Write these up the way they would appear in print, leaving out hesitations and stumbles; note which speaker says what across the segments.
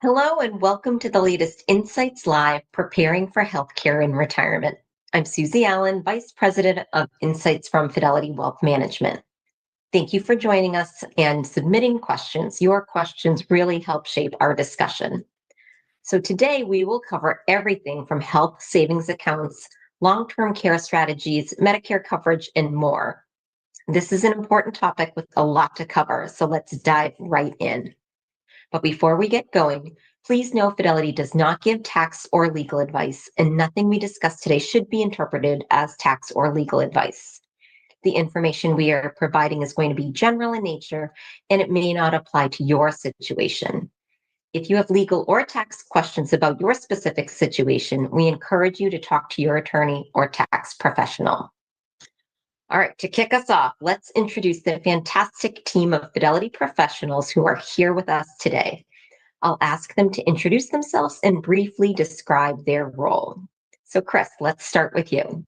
Speaker 1: Hello and welcome to the latest Insights Live Preparing for Healthcare in Retirement. I'm Susie Allen, Vice President of Insights from Fidelity Wealth Management. Thank you for joining us and submitting questions. Your questions really help shape our discussion. So today we will cover everything from health savings accounts, long-term care strategies, Medicare coverage, and more. This is an important topic with a lot to cover, so let's dive right in. But before we get going, please know Fidelity does not give tax or legal advice, and nothing we discuss today should be interpreted as tax or legal advice. The information we are providing is going to be general in nature, and it may not apply to your situation. If you have legal or tax questions about your specific situation, we encourage you to talk to your attorney or tax professional. All right, to kick us off, let's introduce the fantastic team of Fidelity professionals who are here with us today. I'll ask them to introduce themselves and briefly describe their role. So Chris, let's start with you.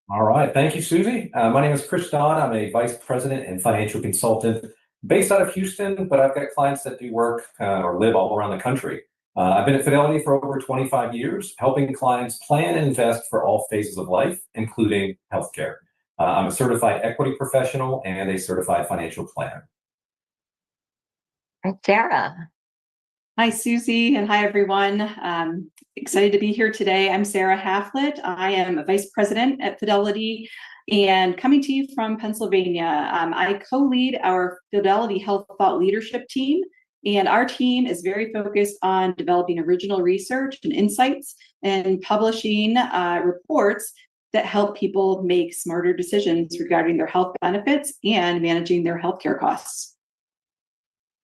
Speaker 2: All right. Thank you, Susie. My name is Chris Don. I'm a vice president and financial consultant based out of Houston, but I've got clients that do work or live all around the country. I've been at Fidelity for over 25 years, helping clients plan and invest for all phases of life, including healthcare. I'm a certified equity professional and a certified financial planner.
Speaker 1: And Sarah.
Speaker 3: Hi, Susie, and hi, everyone. Excited to be here today. I'm Sarah Haflett. I am a vice president at Fidelity and coming to you from Pennsylvania. I co-lead our Fidelity Health Thought Leadership team, and our team is very focused on developing original research and insights and publishing reports that help people make smarter decisions regarding their health benefits and managing their healthcare costs.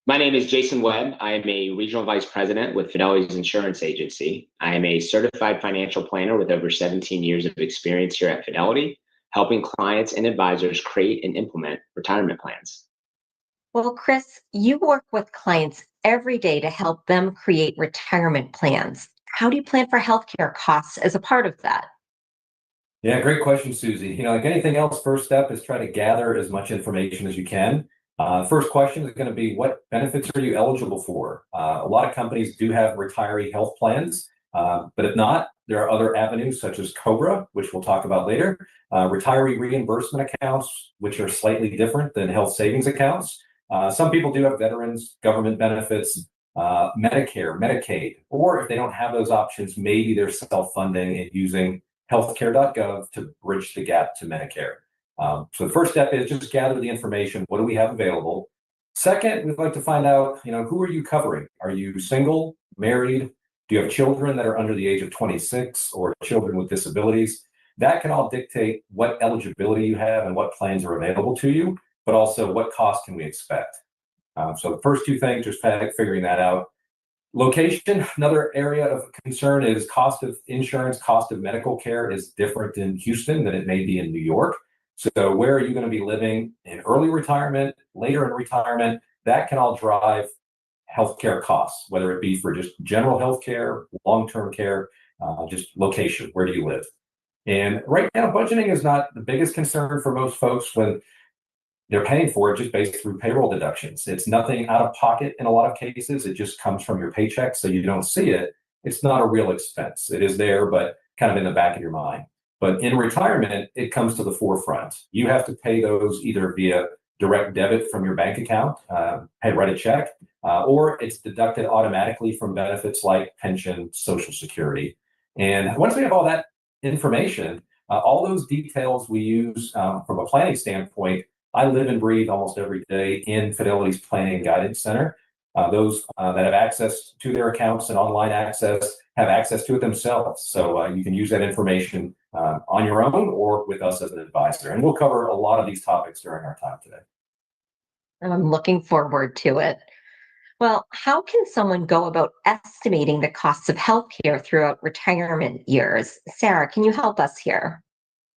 Speaker 4: My name is Jason Webb. I am a regional vice president with Fidelity's insurance agency. I am a certified financial planner with over 17 years of experience here at Fidelity, helping clients and advisors create and implement retirement plans.
Speaker 1: Well, Chris, you work with clients every day to help them create retirement plans. How do you plan for healthcare costs as a part of that?
Speaker 2: Yeah, great question, Susie. Like anything else, first step is try to gather as much information as you can. First question is going to be, what benefits are you eligible for? A lot of companies do have retiree health plans, but if not, there are other avenues such as COBRA, which we'll talk about later, retiree reimbursement accounts, which are slightly different than health savings accounts. Some people do have veterans, government benefits, Medicare, Medicaid, or if they don't have those options, maybe they're self-funding and using healthcare.gov to bridge the gap to Medicare. So the first step is just gather the information. What do we have available? Second, we'd like to find out, who are you covering? Are you single, married? Do you have children that are under the age of 26 or children with disabilities? That can all dictate what eligibility you have and what plans are available to you, but also what cost can we expect? So the first two things, just figuring that out. Location, another area of concern is cost of insurance, cost of medical care is different in Houston than it may be in New York. So where are you going to be living in early retirement, later in retirement? That can all drive healthcare costs, whether it be for just general healthcare, long-term care, just location. Where do you live? And right now, budgeting is not the biggest concern for most folks when they're paying for it just based through payroll deductions. It's nothing out of pocket in a lot of cases. It just comes from your paycheck, so you don't see it. It's not a real expense. It is there, but kind of in the back of your mind. But in retirement, it comes to the forefront. You have to pay those either via direct debit from your bank account, write a check, or it's deducted automatically from benefits like pension, Social Security. And once we have all that information, all those details we use from a planning standpoint, I live and breathe almost every day in Fidelity's Planning and Guidance Center. Those that have access to their accounts and online access have access to it themselves. So you can use that information on your own or with us as an advisor. And we'll cover a lot of these topics during our time today.
Speaker 1: I'm looking forward to it. Well, how can someone go about estimating the costs of healthcare throughout retirement years? Sarah, can you help us here?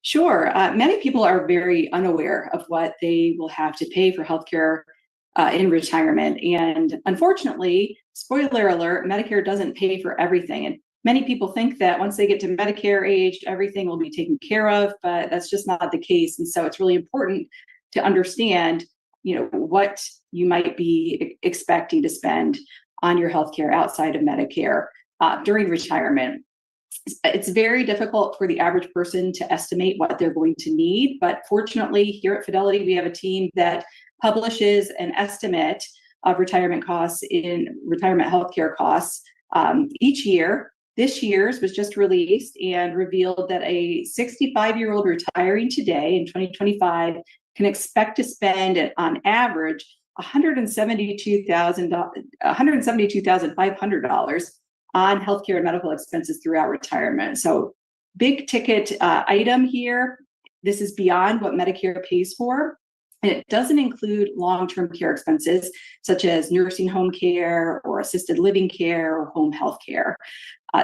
Speaker 3: Sure. Many people are very unaware of what they will have to pay for healthcare in retirement. And unfortunately, spoiler alert, Medicare doesn't pay for everything. And many people think that once they get to Medicare age, everything will be taken care of, but that's just not the case. And so it's really important to understand, what you might be expecting to spend. on your healthcare outside of Medicare during retirement. It's very difficult for the average person to estimate what they're going to need, but fortunately here at Fidelity, we have a team that publishes an estimate of retirement costs in retirement healthcare costs each year. This year's was just released and revealed that a 65-year-old retiring today in 2025 can expect to spend on average $172,500 on healthcare and medical expenses throughout retirement. So big ticket item here. This is beyond what Medicare pays for. And it doesn't include long-term care expenses such as nursing home care or assisted living care or home health care.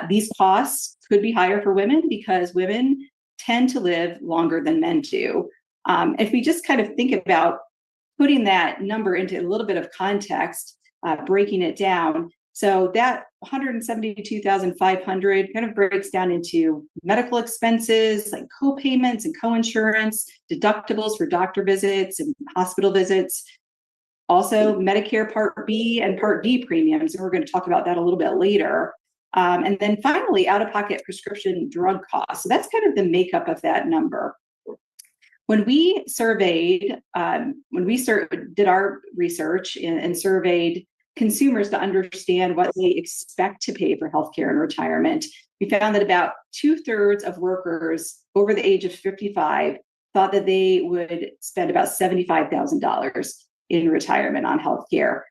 Speaker 3: These costs could be higher for women because women tend to live longer than men do. If we just kind of think about putting that number into a little bit of context, breaking it down, so that $172,500 kind of breaks down into medical expenses like co-payments and co-insurance, deductibles for doctor visits and hospital visits, also Medicare Part B and Part D premiums, and we're going to talk about that a little bit later. And then finally, out-of-pocket prescription drug costs. So that's kind of the makeup of that number. When we surveyed, did our research and surveyed consumers to understand what they expect to pay for healthcare and retirement, we found that about 2/3 of workers over the age of 55 thought that they would spend about $75,000 in retirement on healthcare.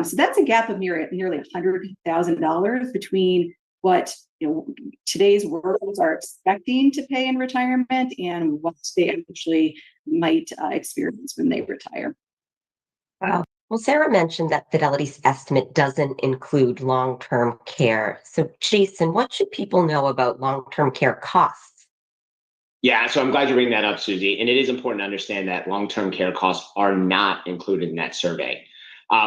Speaker 3: So that's a gap of nearly $100,000 between what today's workers are expecting to pay in retirement and what they actually might experience when they retire.
Speaker 1: Wow. Well, Sarah mentioned that Fidelity's estimate doesn't include long-term care. So, Jason, what should people know about long-term care costs?
Speaker 4: Yeah, so I'm glad you bring that up, Susie. And it is important to understand that long-term care costs are not included in that survey.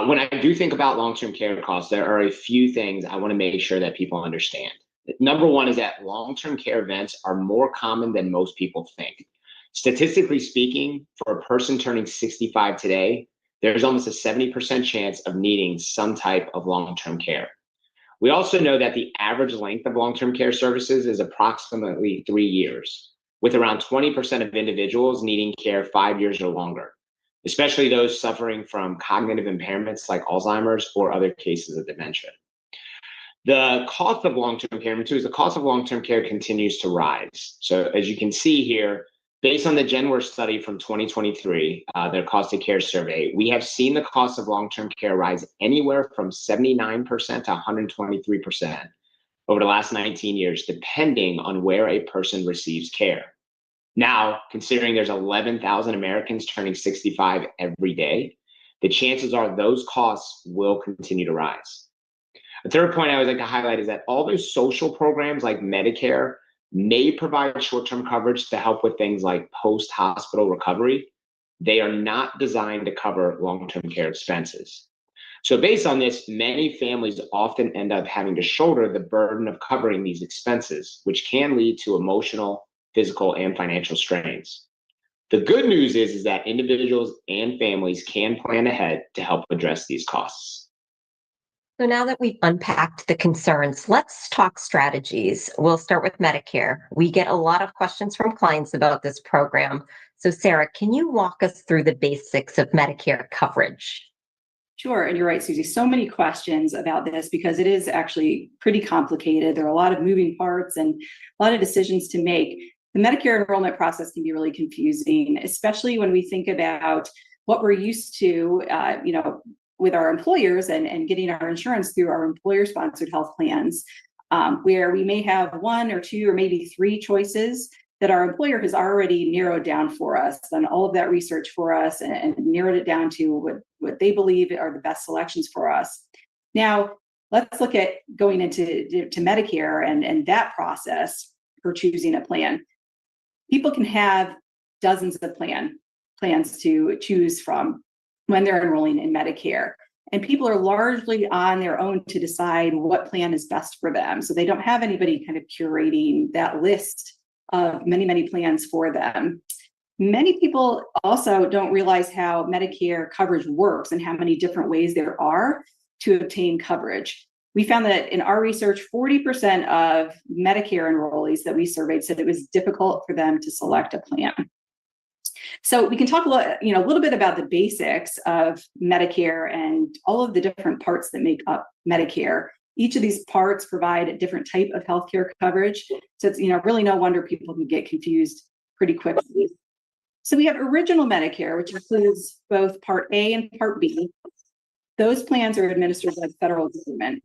Speaker 4: When I do think about long-term care costs, there are a few things I want to make sure that people understand. Number one is that long-term care events are more common than most people think. Statistically speaking, for a person turning 65 today, there's almost a 70% chance of needing some type of long-term care. We also know that the average length of long-term care services is approximately 3 years, with around 20% of individuals needing care 5 years or longer, especially those suffering from cognitive impairments like Alzheimer's or other cases of dementia. The cost of long-term care, too, is the cost of long-term care continues to rise. So as you can see here, based on the Genworth study from 2023, their cost of care survey, we have seen the cost of long-term care rise anywhere from 79% to 123% over the last 19 years, depending on where a person receives care. Now, considering there's 11,000 Americans turning 65 every day, the chances are those costs will continue to rise. The third point I would like to highlight is that all those social programs like Medicare may provide short-term coverage to help with things like post-hospital recovery. They are not designed to cover long-term care expenses. So based on this, many families often end up having to shoulder the burden of covering these expenses, which can lead to emotional, physical, and financial strains. The good news is that individuals and families can plan ahead to help address these costs.
Speaker 1: So now that we've unpacked the concerns, let's talk strategies. We'll start with Medicare. We get a lot of questions from clients about this program. So Sarah, can you walk us through the basics of Medicare coverage?
Speaker 3: Sure, and you're right, Susie. So many questions about this because it is actually pretty complicated. There are a lot of moving parts and a lot of decisions to make. The Medicare enrollment process can be really confusing, especially when we think about what we're used to, with our employers and getting our insurance through our employer-sponsored health plans, where we may have one or two or maybe three choices that our employer has already narrowed down for us, done all of that research for us and narrowed it down to what they believe are the best selections for us. Now, let's look at going into Medicare and that process for choosing a plan. People can have dozens of plans to choose from when they're enrolling in Medicare. And people are largely on their own to decide what plan is best for them. So they don't have anybody kind of curating that list of many, many plans for them. Many people also don't realize how Medicare coverage works and how many different ways there are to obtain coverage. We found that in our research, 40% of Medicare enrollees that we surveyed said it was difficult for them to select a plan. So we can talk a little bit about the basics of Medicare and all of the different parts that make up Medicare. Each of these parts provide a different type of healthcare coverage. So it's really no wonder people can get confused pretty quickly. So we have Original Medicare, which includes both Part A and Part B. Those plans are administered by the federal government.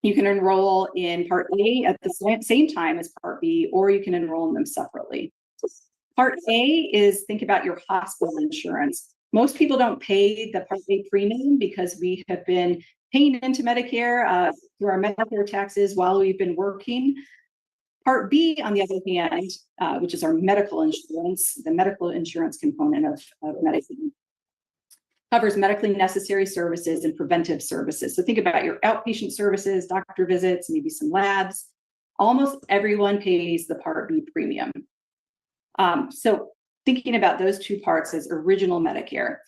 Speaker 3: You can enroll in Part A at the same time as Part B, or you can enroll in them separately. Part A is, think about your hospital insurance. Most people don't pay the Part A premium because we have been paying into Medicare through our Medicare taxes while we've been working. Part B, on the other hand, which is our medical insurance, the medical insurance component of Medicare, covers medically necessary services and preventive services. So think about your outpatient services, doctor visits, maybe some labs. Almost everyone pays the Part B premium. So thinking about those two parts as Original Medicare.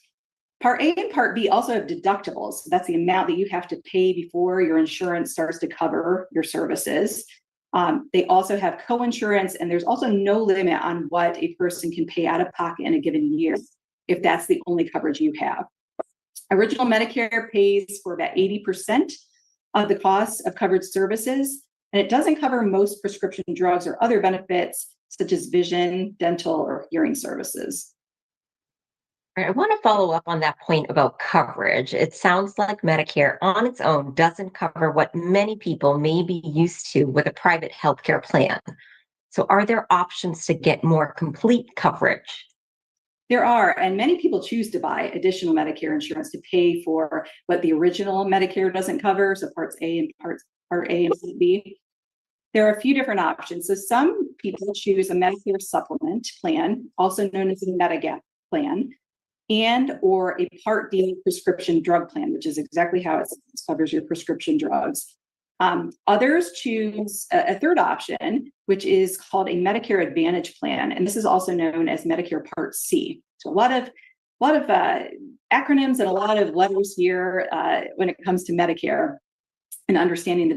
Speaker 3: Part A and Part B also have deductibles. So that's the amount that you have to pay before your insurance starts to cover your services. They also have co-insurance, and there's also no limit on what a person can pay out of pocket in a given year if that's the only coverage you have. Original Medicare pays for about 80% of the cost of covered services, and it doesn't cover most prescription drugs or other benefits such as vision, dental, or hearing services.
Speaker 1: I want to follow up on that point about coverage. It sounds like Medicare on its own doesn't cover what many people may be used to with a private healthcare plan. So are there options to get more complete coverage?
Speaker 3: There are, and many people choose to buy additional Medicare insurance to pay for what the Original Medicare doesn't cover, so Parts A and Part A and Part B. There are a few different options. So some people choose a Medicare supplement plan, also known as a Medigap plan, and or a Part D prescription drug plan, which is exactly how it covers your prescription drugs. Others choose a third option, which is called a Medicare Advantage plan, and this is also known as Medicare Part C. So a lot of acronyms and a lot of letters here when it comes to Medicare and understanding the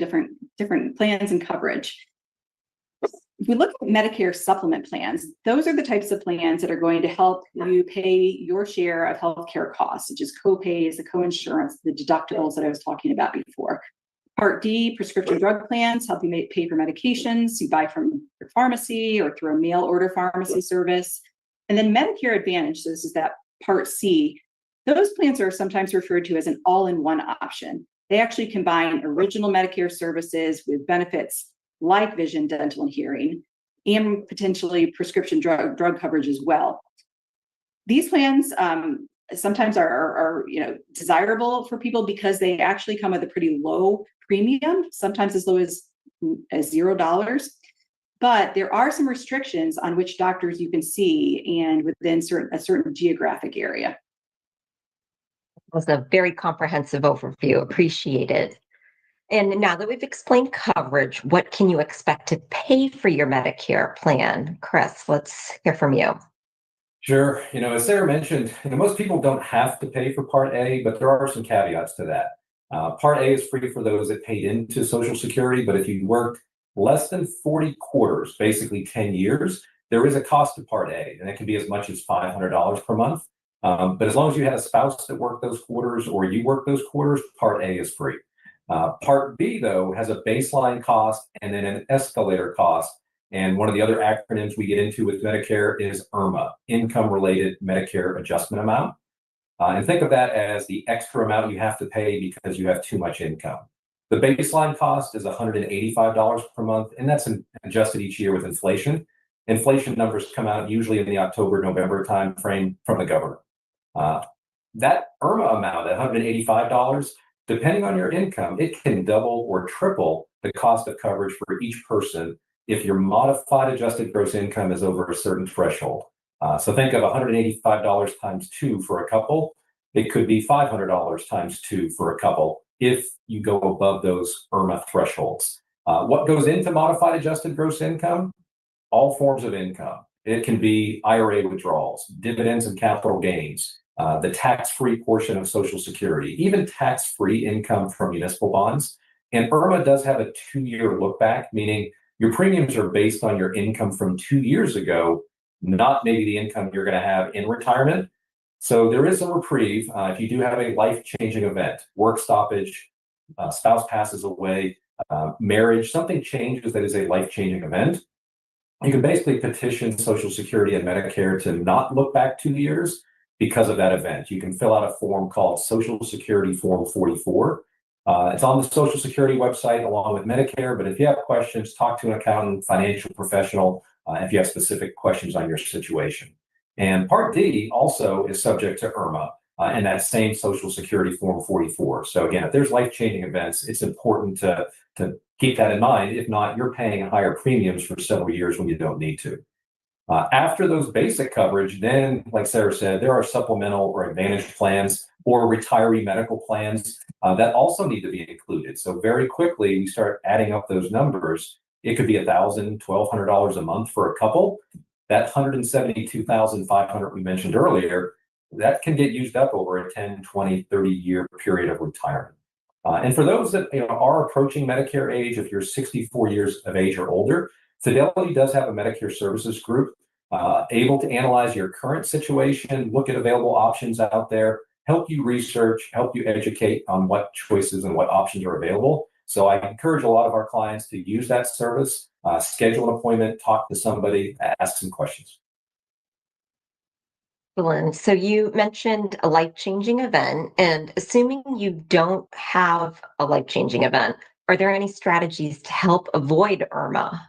Speaker 3: different plans and coverage. If we look at Medicare supplement plans, those are the types of plans that are going to help you pay your share of healthcare costs, such as co-pays, the co-insurance, the deductibles that I was talking about before. Part D, prescription drug plans help you pay for medications you buy from your pharmacy or through a mail order pharmacy service. And then Medicare Advantage, so this is that Part C, those plans are sometimes referred to as an all-in-one option. They actually combine Original Medicare services with benefits like vision, dental, and hearing, and potentially prescription drug coverage as well. These plans sometimes are desirable for people because they actually come with a pretty low premium, sometimes as low as $0. But there are some restrictions on which doctors you can see and within a certain geographic area.
Speaker 1: That was a very comprehensive overview. Appreciate it. And now that we've explained coverage, what can you expect to pay for your Medicare plan? Chris, let's hear from you.
Speaker 2: Sure. As Sarah mentioned, most people don't have to pay for Part A, but there are some caveats to that. Part A is free for those that paid into Social Security, but if you worked less than 40 quarters, basically 10 years, there is a cost to Part A, and it can be as much as $500 per month. But as long as you had a spouse that worked those quarters or you worked those quarters, Part A is free. Part B, though, has a baseline cost and then an escalator cost. And one of the other acronyms we get into with Medicare is IRMA, Income-Related Medicare Adjustment Amount. And think of that as the extra amount you have to pay because you have too much income. The baseline cost is $185 per month, and that's adjusted each year with inflation. Inflation numbers come out usually in the October-November timeframe from the government. That IRMA amount, at $185, depending on your income, it can double or triple the cost of coverage for each person if your modified adjusted gross income is over a certain threshold. So think of $185 times 2 for a couple. It could be $500 times 2 for a couple if you go above those IRMA thresholds. What goes into modified adjusted gross income? All forms of income. It can be IRA withdrawals, dividends and capital gains, the tax-free portion of Social Security, even tax-free income from municipal bonds. And IRMA does have a 2-year look back, meaning your premiums are based on your income from 2 years ago, not maybe the income you're going to have in retirement. So there is a reprieve if you do have a life-changing event, work stoppage, spouse passes away, marriage, something changes that is a life-changing event. You can basically petition Social Security and Medicare to not look back 2 years because of that event. You can fill out a form called Social Security Form 44. It's on the Social Security website along with Medicare, but if you have questions, talk to an accountant, financial professional, if you have specific questions on your situation. And Part D also is subject to IRMA and that same Social Security Form 44. So again, if there's life-changing events, it's important to keep that in mind. If not, you're paying higher premiums for several years when you don't need to. After those basic coverage, then, like Sarah said, there are supplemental or advantage plans or retiree medical plans that also need to be included. So very quickly, we start adding up those numbers. It could be $1,000, $1,200 a month for a couple. That $172,500 we mentioned earlier, that can get used up over a 10, 20, 30-year period of retirement. And for those that are approaching Medicare age, if you're 64 years of age or older, Fidelity does have a Medicare services group able to analyze your current situation, look at available options out there, help you research, help you educate on what choices and what options are available. So I encourage a lot of our clients to use that service, schedule an appointment, talk to somebody, ask some questions.
Speaker 1: Excellent. So you mentioned a life-changing event, and assuming you don't have a life-changing event, are there any strategies to help avoid IRMA?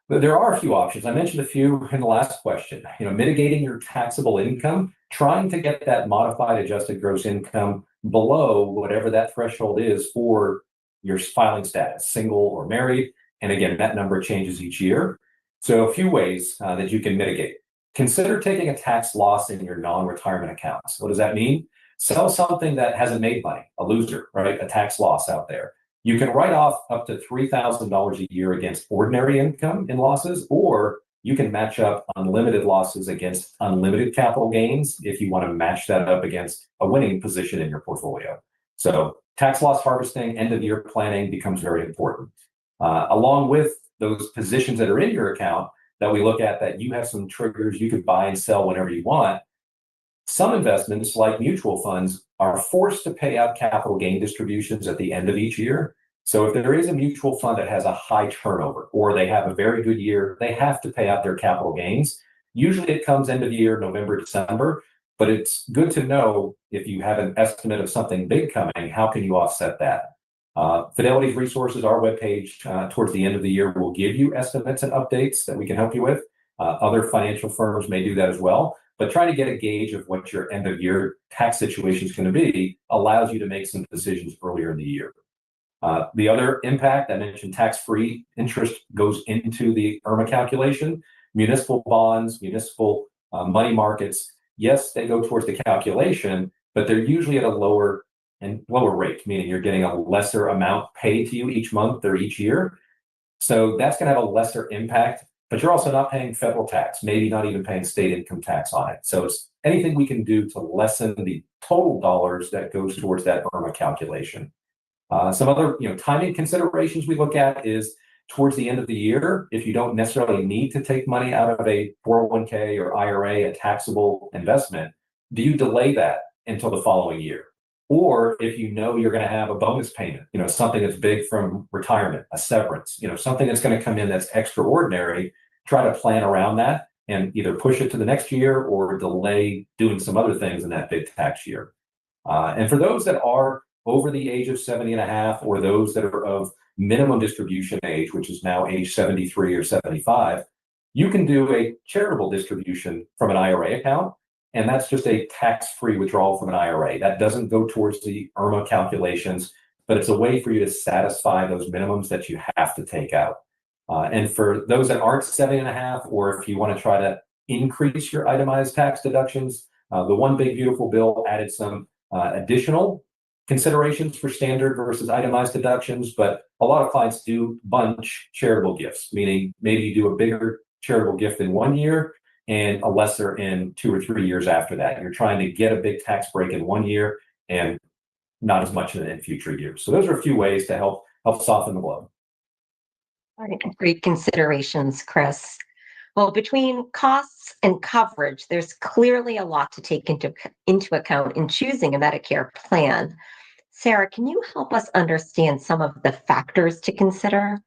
Speaker 2: There are a few options. I mentioned a few in the last question. Mitigating your taxable income, trying to get that modified adjusted gross income below whatever that threshold is for your filing status, single or married. And again, that number changes each year. So a few ways that you can mitigate. Consider taking a tax loss in your non-retirement accounts. What does that mean? Sell something that hasn't made money, a loser, right? A tax loss out there. You can write off up to $3,000 a year against ordinary income in losses, or you can match up unlimited losses against unlimited capital gains if you want to match that up against a winning position in your portfolio. So tax loss harvesting, end of year planning becomes very important. Along with those positions that are in your account that we look at, that you have some triggers, you could buy and sell whenever you want. Some investments, like mutual funds, are forced to pay out capital gain distributions at the end of each year. So if there is a mutual fund that has a high turnover or they have a very good year, they have to pay out their capital gains. Usually it comes end of year, November, December, but it's good to know if you have an estimate of something big coming, how can you offset that? Fidelity's resources, our webpage, towards the end of the year will give you estimates and updates that we can help you with. Other financial firms may do that as well. But trying to get a gauge of what your end of year tax situation is going to be allows you to make some decisions earlier in the year. The other impact, I mentioned tax-free interest goes into the IRMA calculation. Municipal bonds, municipal money markets, yes, they go towards the calculation, but they're usually at a lower rate, meaning you're getting a lesser amount paid to you each month or each year. So that's going to have a lesser impact, but you're also not paying federal tax, maybe not even paying state income tax on it. So it's anything we can do to lessen the total dollars that goes towards that IRMA calculation. Some other timing considerations we look at is towards the end of the year, if you don't necessarily need to take money out of a 401k or IRA, a taxable investment, do you delay that until the following year? Or if you're going to have a bonus payment, something that's big from retirement, a severance, something that's going to come in that's extraordinary, try to plan around that and either push it to the next year or delay doing some other things in that big tax year. And for those that are over the age of 70 and a half, or those that are of minimum distribution age, which is now age 73 or 75, you can do a charitable distribution from an IRA account. And that's just a tax-free withdrawal from an IRA. That doesn't go towards the IRMA calculations, but it's a way for you to satisfy those minimums that you have to take out. And for those that aren't 70 and a half, or if you want to try to increase your itemized tax deductions, the One Big Beautiful Bill added some additional considerations for standard versus itemized deductions, but a lot of clients do bunch charitable gifts, meaning maybe you do a bigger charitable gift in one year, and a lesser in 2 or 3 years after that. You're trying to get a big tax break in 1 year and not as much in future years. So those are a few ways to help soften the blow.
Speaker 1: All right, great considerations, Chris. Well, between costs and coverage, there's clearly a lot to take into account in choosing a Medicare plan. Sarah, can you help us understand some of the factors to consider?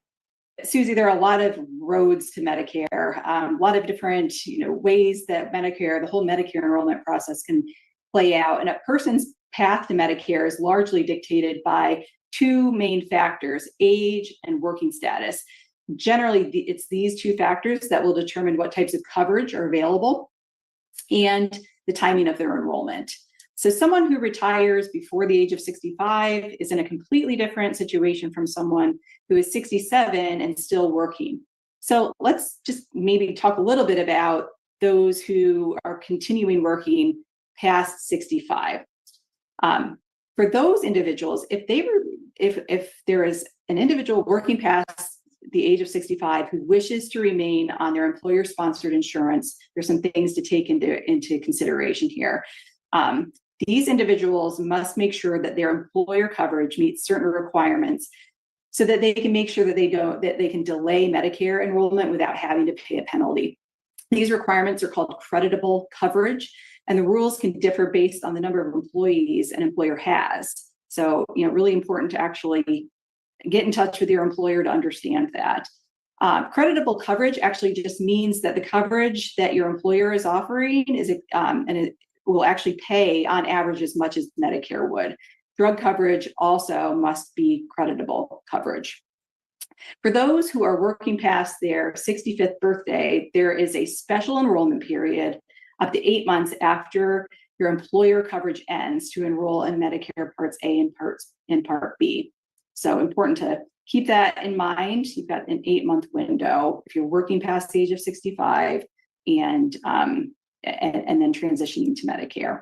Speaker 3: Susie, there are a lot of roads to Medicare, a lot of different ways that Medicare, the whole Medicare enrollment process can play out. And a person's path to Medicare is largely dictated by two main factors, age and working status. Generally, it's these two factors that will determine what types of coverage are available and the timing of their enrollment. So someone who retires before the age of 65 is in a completely different situation from someone who is 67 and still working. So let's just maybe talk a little bit about those who are continuing working past 65. For those individuals, if there is an individual working past the age of 65 who wishes to remain on their employer-sponsored insurance, there's some things to take into consideration here. These individuals must make sure that their employer coverage meets certain requirements so that they can make sure that they can delay Medicare enrollment without having to pay a penalty. These requirements are called creditable coverage, and the rules can differ based on the number of employees an employer has. So, really important to actually get in touch with your employer to understand that. Creditable coverage actually just means that the coverage that your employer is offering is and it will actually pay on average as much as Medicare would. Drug coverage also must be creditable coverage. For those who are working past their 65th birthday, there is a special enrollment period up to 8 months after your employer coverage ends to enroll in Medicare Parts A and Part B. So important to keep that in mind. You've got an 8-month window if you're working past the age of 65 and then transitioning to Medicare.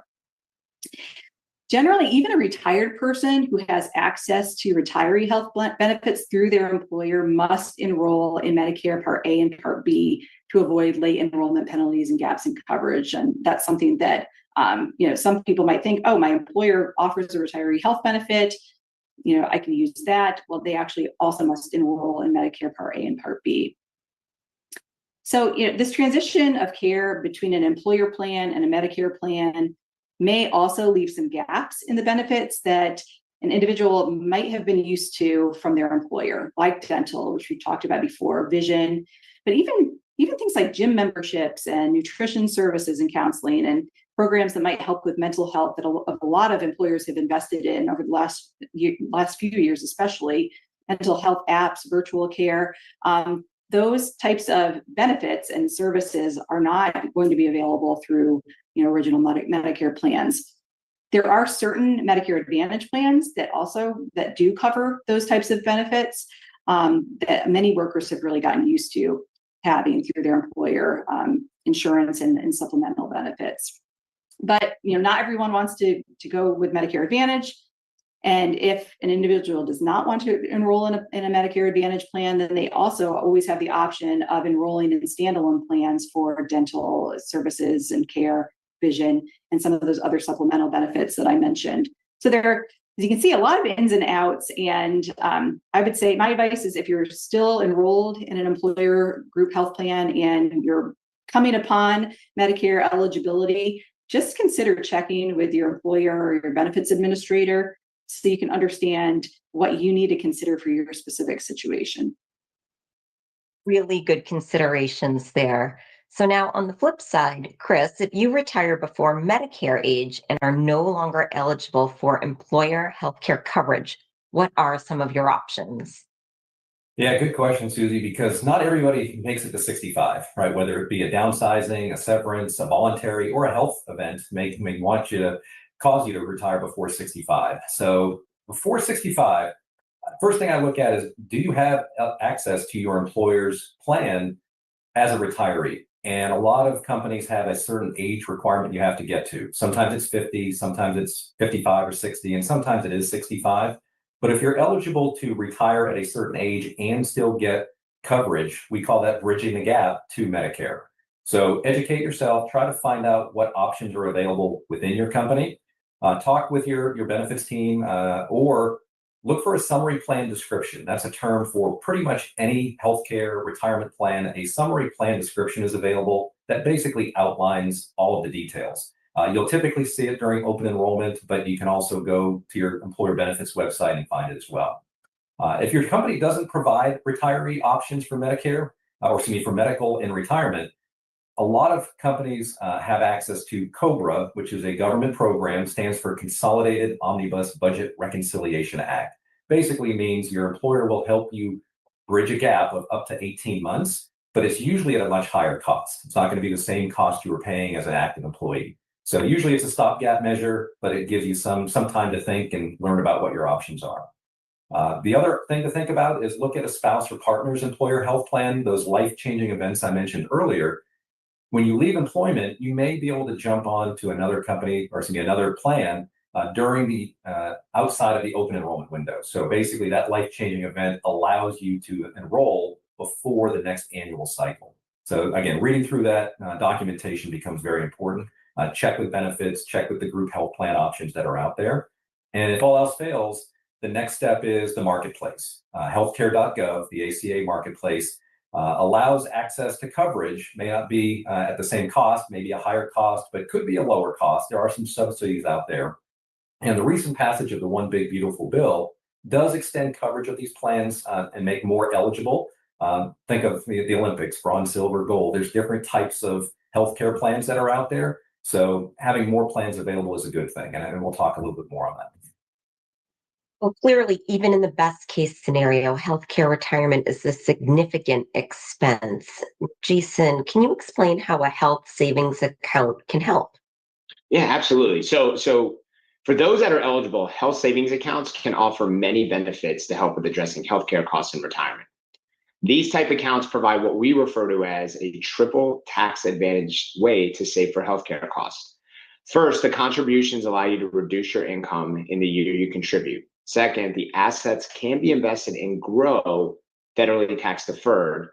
Speaker 3: Generally, even a retired person who has access to retiree health benefits through their employer must enroll in Medicare Part A and Part B to avoid late enrollment penalties and gaps in coverage. And that's something that some people might think, oh, my employer offers a retiree health benefit, I can use that. Well, they actually also must enroll in Medicare Part A and Part B. So, this transition of care between an employer plan and a Medicare plan may also leave some gaps in the benefits that an individual might have been used to from their employer, like dental, which we talked about before, vision, but even things like gym memberships and nutrition services and counseling and programs that might help with mental health that a lot of employers have invested in over the last few years, especially mental health apps, virtual care. Those types of benefits and services are not going to be available through original Medicare plans. There are certain Medicare Advantage plans that do cover those types of benefits that many workers have really gotten used to having through their employer insurance and supplemental benefits. But not everyone wants to go with Medicare Advantage. And if an individual does not want to enroll in a Medicare Advantage plan, then they also always have the option of enrolling in standalone plans for dental services and care, vision, and some of those other supplemental benefits that I mentioned. So there are, as you can see, a lot of ins and outs. And I would say my advice is if you're still enrolled in an employer group health plan and you're coming upon Medicare eligibility, just consider checking with your employer or your benefits administrator so you can understand what you need to consider for your specific situation.
Speaker 1: Really good considerations there. So now on the flip side, Chris, if you retire before Medicare age and are no longer eligible for employer healthcare coverage, what are some of your options?
Speaker 2: Yeah, good question, Susie, because not everybody makes it to 65, right? Whether it be a downsizing, a severance, a voluntary, or a health event may cause you to retire before 65. So before 65, first thing I look at is, do you have access to your employer's plan as a retiree? And a lot of companies have a certain age requirement you have to get to. Sometimes it's 50, sometimes it's 55 or 60, and sometimes it is 65. But if you're eligible to retire at a certain age and still get coverage, we call that bridging the gap to Medicare. So educate yourself, try to find out what options are available within your company. Talk with your benefits team or look for a summary plan description. That's a term for pretty much any healthcare retirement plan. A summary plan description is available that basically outlines all of the details. You'll typically see it during open enrollment, but you can also go to your employer benefits website and find it as well. If your company doesn't provide retiree options for Medicare, for medical and retirement, a lot of companies have access to COBRA, which is a government program, stands for Consolidated Omnibus Budget Reconciliation Act. Basically means your employer will help you bridge a gap of up to 18 months, but it's usually at a much higher cost. It's not going to be the same cost you were paying as an active employee. So usually it's a stopgap measure, but it gives you some time to think and learn about what your options are. The other thing to think about is look at a spouse or partner's employer health plan, those life-changing events I mentioned earlier. When you leave employment, you may be able to jump on to another company or another plan during the outside of the open enrollment window. So basically that life-changing event allows you to enroll before the next annual cycle. So again, reading through that documentation becomes very important. Check with benefits, check with the group health plan options that are out there. And if all else fails, the next step is the marketplace. Healthcare.gov, the ACA marketplace, allows access to coverage, may not be at the same cost, maybe a higher cost, but could be a lower cost. There are some subsidies out there. And the recent passage of the One Big Beautiful Bill does extend coverage of these plans and make more eligible. Think of the Olympics, bronze, silver, gold. There's different types of healthcare plans that are out there. So having more plans available is a good thing. And we'll talk a little bit more on that.
Speaker 1: Well, clearly, even in the best case scenario, healthcare retirement is a significant expense. Jason, can you explain how a health savings account can help?
Speaker 4: Yeah, absolutely. So for those that are eligible, health savings accounts can offer many benefits to help with addressing healthcare costs in retirement. These type accounts provide what we refer to as a triple tax advantage way to save for healthcare costs. First, the contributions allow you to reduce your income in the year you contribute. Second, the assets can be invested and grow federally tax deferred.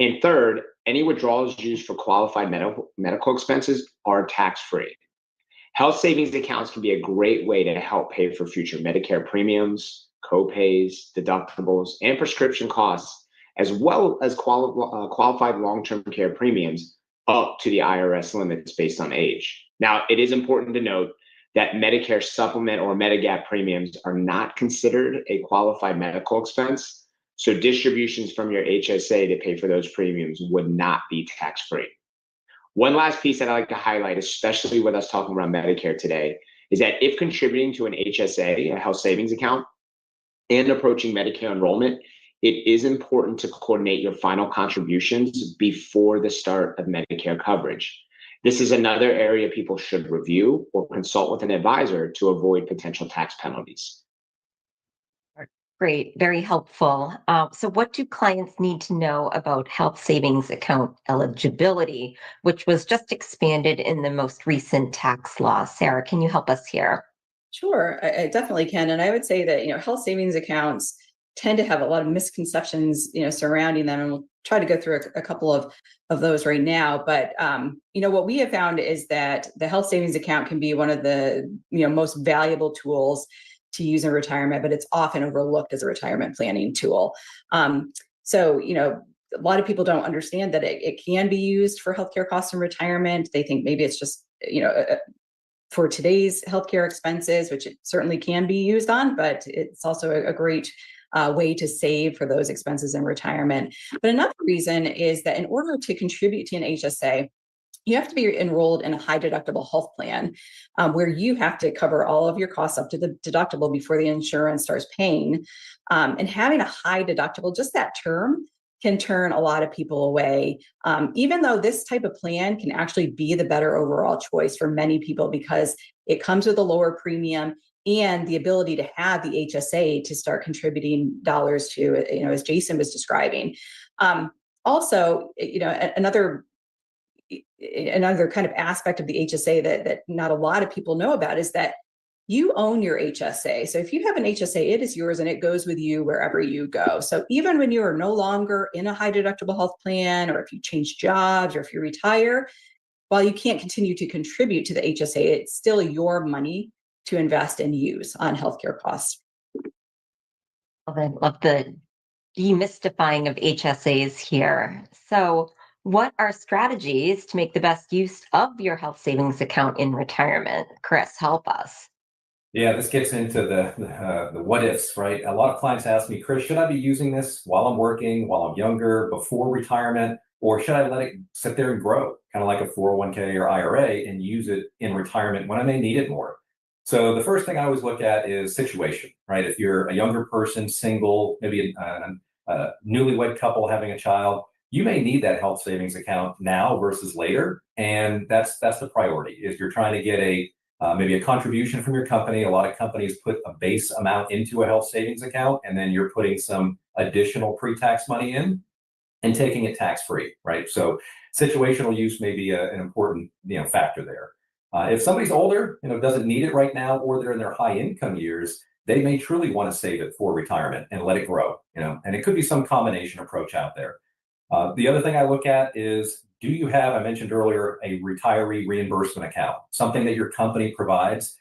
Speaker 4: And third, any withdrawals used for qualified medical expenses are tax free. Health savings accounts can be a great way to help pay for future Medicare premiums, co-pays, deductibles, and prescription costs, as well as qualified long-term care premiums up to the IRS limits based on age. Now, it is important to note that Medicare supplement or Medigap premiums are not considered a qualified medical expense, so distributions from your HSA to pay for those premiums would not be tax-free. One last piece that I like to highlight, especially with us talking about Medicare today, is that if contributing to an HSA, a health savings account, and approaching Medicare enrollment, it is important to coordinate your final contributions before the start of Medicare coverage. This is another area people should review or consult with an advisor to avoid potential tax penalties.
Speaker 1: Great, very helpful. So what do clients need to know about health savings account eligibility, which was just expanded in the most recent tax law? Sarah, can you help us here?
Speaker 3: Sure, I definitely can. And I would say that, health savings accounts tend to have a lot of misconceptions, surrounding them. And we'll try to go through a couple of those right now. But, what we have found is that the health savings account can be one of the, most valuable tools to use in retirement, but it's often overlooked as a retirement planning tool. So, a lot of people don't understand that it can be used for healthcare costs in retirement. They think maybe it's just, for today's healthcare expenses, which it certainly can be used on, but it's also a great way to save for those expenses in retirement. But another reason is that in order to contribute to an HSA, you have to be enrolled in a high deductible health plan where you have to cover all of your costs up to the deductible before the insurance starts paying. And having a high deductible, just that term, can turn a lot of people away, even though this type of plan can actually be the better overall choice for many people because it comes with a lower premium and the ability to have the HSA to start contributing dollars to, as Jason was describing. Also, another kind of aspect of the HSA that not a lot of people know about is that
Speaker 5: you own your HSA. So if you have an HSA, it is yours and it goes with you wherever you go. So even when you are no longer in a high deductible health plan, or if you change jobs, or if you retire, while you can't continue to contribute to the HSA, it's still your money to invest and use on healthcare costs.
Speaker 1: I love the demystifying of HSAs here. So, what are strategies to make the best use of your health savings account in retirement? Chris, help us.
Speaker 2: Yeah, this gets into the what ifs, right? A lot of clients ask me, Chris, should I be using this while I'm working, while I'm younger, before retirement, or should I let it sit there and grow, kind of like a 401k or IRA, and use it in retirement when I may need it more? So the first thing I always look at is situation, right? If you're a younger person, single, maybe a newlywed couple having a child, you may need that health savings account now versus later, and that's the priority. If you're trying to get maybe a contribution from your company. A lot of companies put a base amount into a health savings account, and then you're putting some additional pre-tax money in and taking it tax-free, right? So situational use may be an important factor there. If somebody's older, doesn't need it right now, or they're in their high income years, they may truly want to save it for retirement and let it grow, and it could be some combination approach out there. The other thing I look at is, do you have, I mentioned earlier, a retiree reimbursement account, something that your company provides?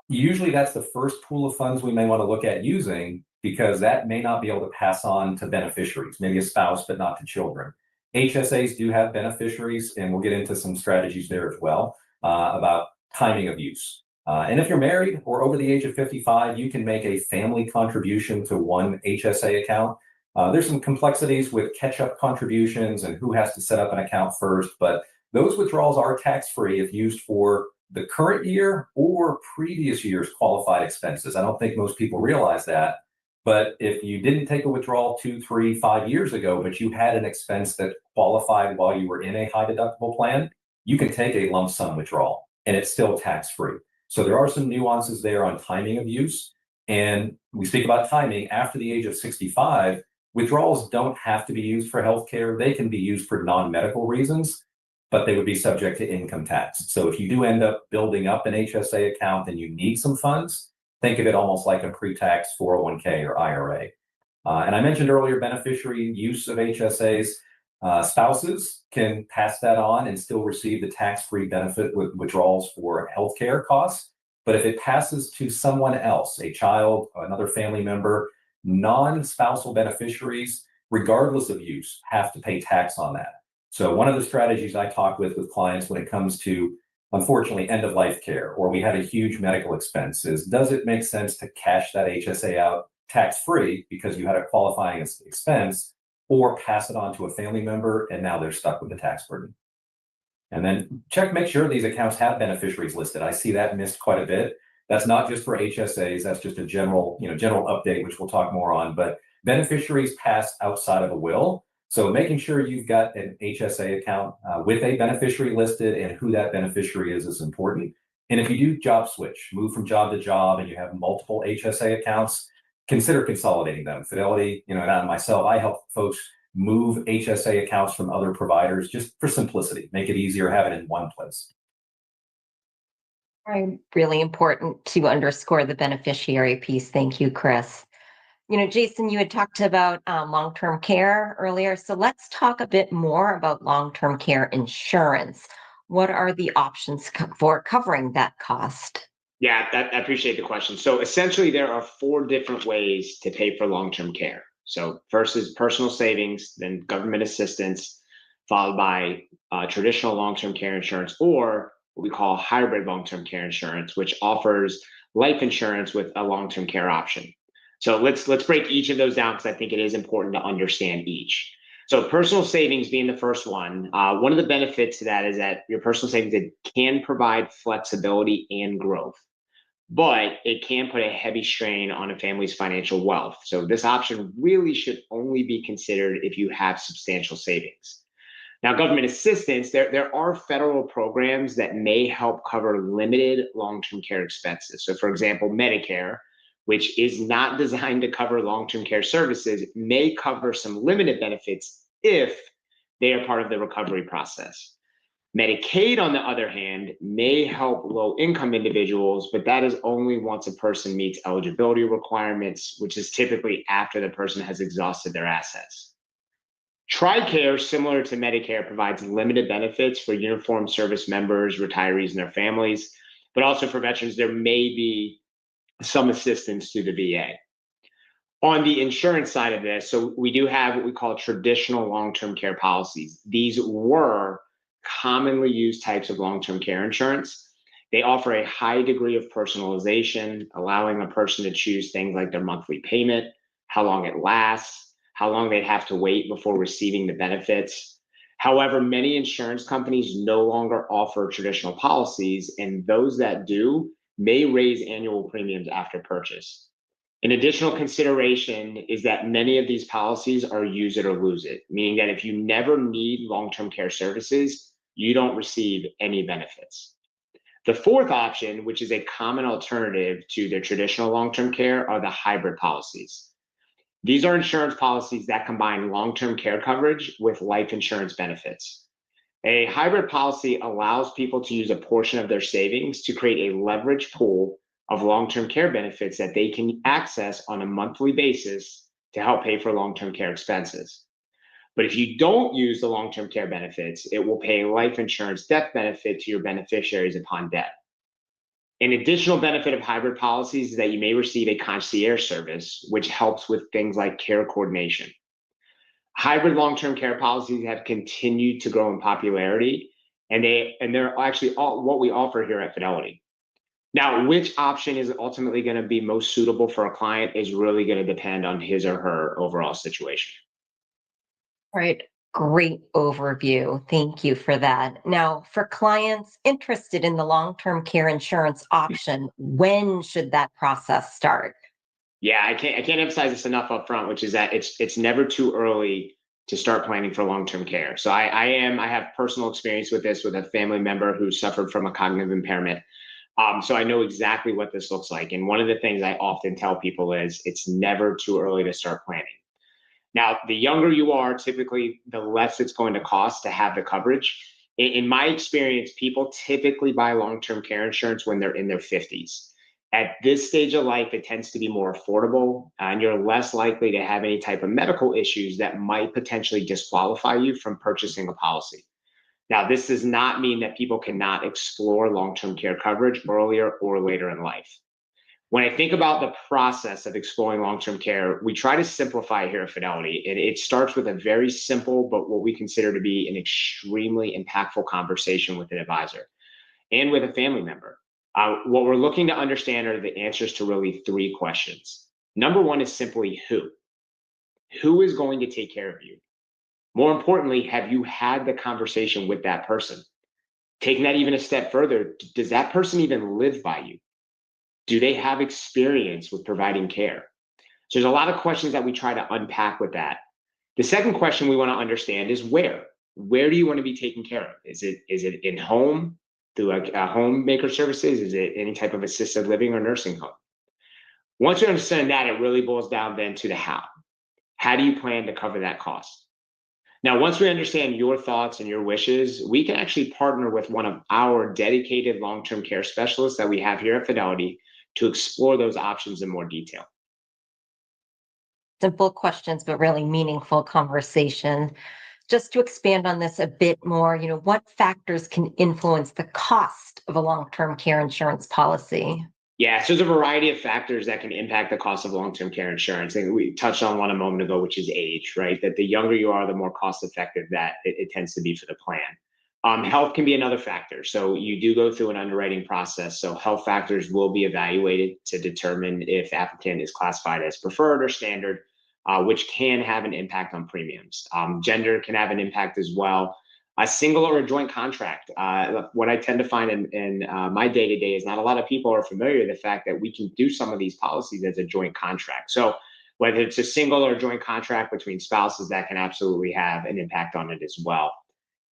Speaker 2: Usually that's the first pool of funds we may want to look at using, because that may not be able to pass on to beneficiaries, maybe a spouse, but not to children. HSAs do have beneficiaries, and we'll get into some strategies there as well about timing of use. And if you're married or over the age of 55, you can make a family contribution to one HSA account. There's some complexities with catch-up contributions and who has to set up an account first, but those withdrawals are tax-free if used for the current year or previous year's qualified expenses. I don't think most people realize that, but if you didn't take a withdrawal 2, 3, 5 years ago, but you had an expense that qualified while you were in a high deductible plan, you can take a lump sum withdrawal and it's still tax-free. So there are some nuances there on timing of use. And we speak about timing after the age of 65. Withdrawals don't have to be used for healthcare. They can be used for non-medical reasons, but they would be subject to income tax. So if you do end up building up an HSA account and you need some funds, think of it almost like a pre-tax 401k or IRA. And I mentioned earlier beneficiary use of HSAs. Spouses can pass that on and still receive the tax-free benefit with withdrawals for healthcare costs. But if it passes to someone else, a child, another family member, non-spousal beneficiaries, regardless of use, have to pay tax on that. So one of the strategies I talk with clients when it comes to, unfortunately, end-of-life care, or we had a huge medical expense, is, does it make sense to cash that HSA out tax-free because you had a qualifying expense, or pass it on to a family member and now they're stuck with the tax burden? And then make sure these accounts have beneficiaries listed. I see that missed quite a bit. That's not just for HSAs. That's just a general update, which we'll talk more on. But beneficiaries pass outside of a will. So making sure you've got an HSA account with a beneficiary listed and who that beneficiary is important. And if you do job switch, move from job to job, and you have multiple HSA accounts, consider consolidating them. Fidelity, and myself, I help folks move HSA accounts from other providers just for simplicity, make it easier, have it in one place.
Speaker 1: Really important to underscore the beneficiary piece. Thank you, Chris. Jason, you had talked about long-term care earlier. So let's talk a bit more about long-term care insurance. What are the options for covering that cost?
Speaker 4: Yeah, I appreciate the question. So essentially, there are 4 different ways to pay for long-term care. So first is personal savings, then government assistance, followed by traditional long-term care insurance, or what we call hybrid long-term care insurance, which offers life insurance with a long-term care option. So let's break each of those down, because I think it is important to understand each. So personal savings being the first one, one of the benefits to that is that your personal savings can provide flexibility and growth, but it can put a heavy strain on a family's financial wealth. So this option really should only be considered if you have substantial savings. Now, government assistance, there are federal programs that may help cover limited long-term care expenses. So for example, Medicare, which is not designed to cover long-term care services, may cover some limited benefits if they are part of the recovery process. Medicaid, on the other hand, may help low-income individuals, but that is only once a person meets eligibility requirements, which is typically after the person has exhausted their assets. TRICARE, similar to Medicare, provides limited benefits for uniformed service members, retirees, and their families, but also for veterans, there may be some assistance to the VA. On the insurance side of this, so we do have what we call traditional long-term care policies. These were commonly used types of long-term care insurance. They offer a high degree of personalization, allowing a person to choose things like their monthly payment, how long it lasts, how long they'd have to wait before receiving the benefits. However, many insurance companies no longer offer traditional policies, and those that do may raise annual premiums after purchase. An additional consideration is that many of these policies are use it or lose it, meaning that if you never need long-term care services, you don't receive any benefits. The fourth option, which is a common alternative to the traditional long-term care, are the hybrid policies. These are insurance policies that combine long-term care coverage with life insurance benefits. A hybrid policy allows people to use a portion of their savings to create a leverage pool of long-term care benefits that they can access on a monthly basis to help pay for long-term care expenses. But if you don't use the long-term care benefits, it will pay a life insurance death benefit to your beneficiaries upon death. An additional benefit of hybrid policies is that you may receive a concierge service, which helps with things like care coordination. Hybrid long-term care policies have continued to grow in popularity, and they're actually what we offer here at Fidelity. Now, which option is ultimately going to be most suitable for a client is really going to depend on his or her overall situation.
Speaker 1: All right. Great overview. Thank you for that. Now, for clients interested in the long-term care insurance option, when should that process start?
Speaker 4: Yeah, I can't emphasize this enough up front, which is that it's never too early to start planning for long-term care. So I have personal experience with this with a family member who suffered from a cognitive impairment. So I know exactly what this looks like. And one of the things I often tell people is it's never too early to start planning. Now, the younger you are, typically the less it's going to cost to have the coverage. In my experience, people typically buy long-term care insurance when they're in their 50s. At this stage of life, it tends to be more affordable, and you're less likely to have any type of medical issues that might potentially disqualify you from purchasing a policy. Now, this does not mean that people cannot explore long-term care coverage earlier or later in life. When I think about the process of exploring long-term care, we try to simplify here at Fidelity. It starts with a very simple, but what we consider to be an extremely impactful conversation with an advisor and with a family member. What we're looking to understand are the answers to really three questions. Number one is simply who? Who is going to take care of you? More importantly, have you had the conversation with that person? Taking that even a step further, does that person even live by you? Do they have experience with providing care? So there's a lot of questions that we try to unpack with that. The second question we want to understand is where? Where do you want to be taken care of? Is it in home through a homemaker services? Is it any type of assisted living or nursing home? Once you understand that, it really boils down then to the how. How do you plan to cover that cost? Now, once we understand your thoughts and your wishes, we can actually partner with one of our dedicated long-term care specialists that we have here at Fidelity to explore those options in more detail.
Speaker 1: Simple questions, but really meaningful conversation. Just to expand on this a bit more, what factors can influence the cost of a long-term care insurance policy?
Speaker 4: Yeah, so there's a variety of factors that can impact the cost of long-term care insurance. And we touched on one a moment ago, which is age, right? That the younger you are, the more cost-effective that it tends to be for the plan. Health can be another factor. So you do go through an underwriting process. So health factors will be evaluated to determine if the applicant is classified as preferred or standard, which can have an impact on premiums. Gender can have an impact as well. A single or a joint contract. What I tend to find in my day-to-day is not a lot of people are familiar with the fact that we can do some of these policies as a joint contract. So whether it's a single or joint contract between spouses, that can absolutely have an impact on it as well.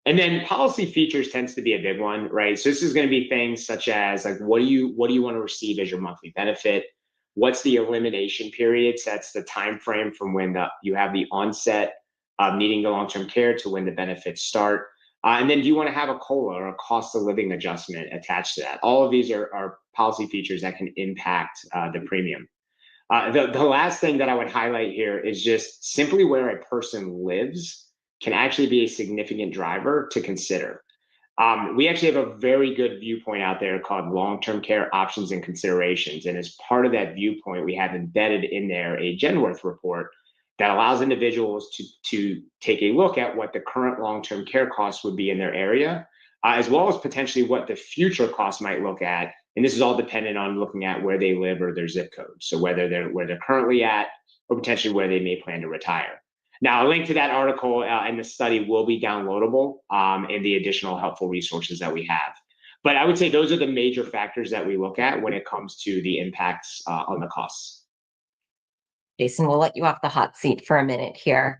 Speaker 4: And then policy features tends to be a big one, right? So this is going to be things such as like, what do you want to receive as your monthly benefit? What's the elimination period? So that's the time frame from when you have the onset of needing the long-term care to when the benefits start. And then do you want to have a COLA or a cost of living adjustment attached to that? All of these are policy features that can impact the premium. The last thing that I would highlight here is just simply where a person lives can actually be a significant driver to consider. We actually have a very good viewpoint out there called long-term care options and considerations. And as part of that viewpoint, we have embedded in there a Genworth report that allows individuals to take a look at what the current long-term care costs would be in their area, as well as potentially what the future costs might look at. And this is all dependent on looking at where they live or their zip code. So whether where they're currently at or potentially where they may plan to retire. Now, a link to that article and the study will be downloadable in the additional helpful resources that we have. But I would say those are the major factors that we look at when it comes to the impacts on the costs.
Speaker 1: Jason, we'll let you off the hot seat for a minute here.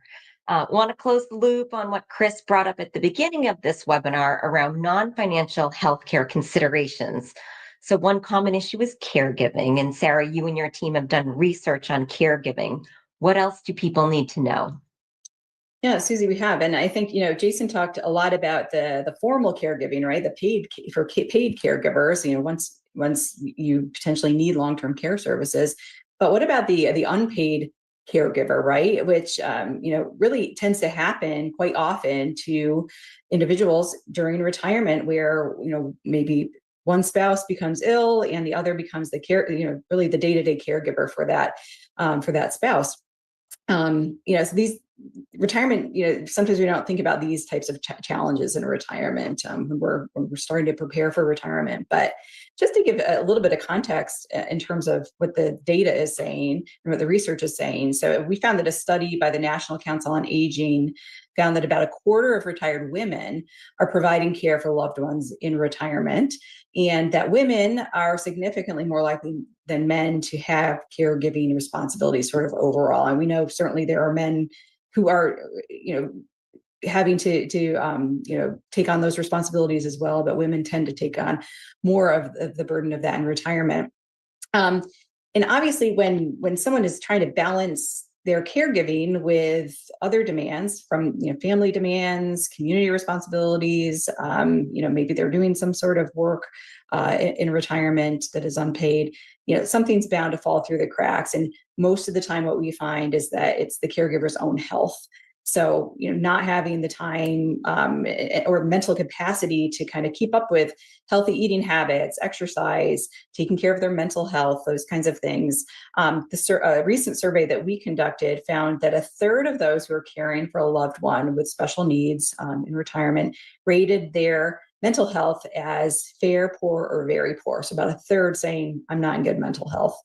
Speaker 1: Want to close the loop on what Chris brought up at the beginning of this webinar around non-financial healthcare considerations. So one common issue is caregiving. And Sarah, you and your team have done research on caregiving. What else do people need to know?
Speaker 5: Yeah, Susie, we have. And I think, Jason talked a lot about the formal caregiving, right? The paid caregivers, once you potentially need long-term care services. But what about the unpaid caregiver, right? Which, really tends to happen quite often to individuals during retirement where, maybe one spouse becomes ill and the other becomes the really the day-to-day caregiver for that spouse. So these retirement, sometimes we don't think about these types of challenges in retirement when we're starting to prepare for retirement. But just to give a little bit of context in terms of what the data is saying and what the research is saying. So we found that a study by the National Council on Aging found that about a quarter of retired women are providing care for loved ones in retirement, and that women are significantly more likely than men to have caregiving responsibilities sort of overall. And we know certainly there are men who are, having to take on those responsibilities as well, but women tend to take on more of the burden of that in retirement. And obviously, when someone is trying to balance their caregiving with other demands from family demands, community responsibilities, maybe they're doing some sort of work in retirement that is unpaid, something's bound to fall through the cracks. And most of the time what we find is that it's the caregiver's own health. So, not having the time or mental capacity to kind of keep up with healthy eating habits, exercise, taking care of their mental health, those kinds of things. A recent survey that we conducted found that a third of those who are caring for a loved one with special needs in retirement rated their mental health as fair, poor, or very poor. So about a third saying, I'm not in good mental health.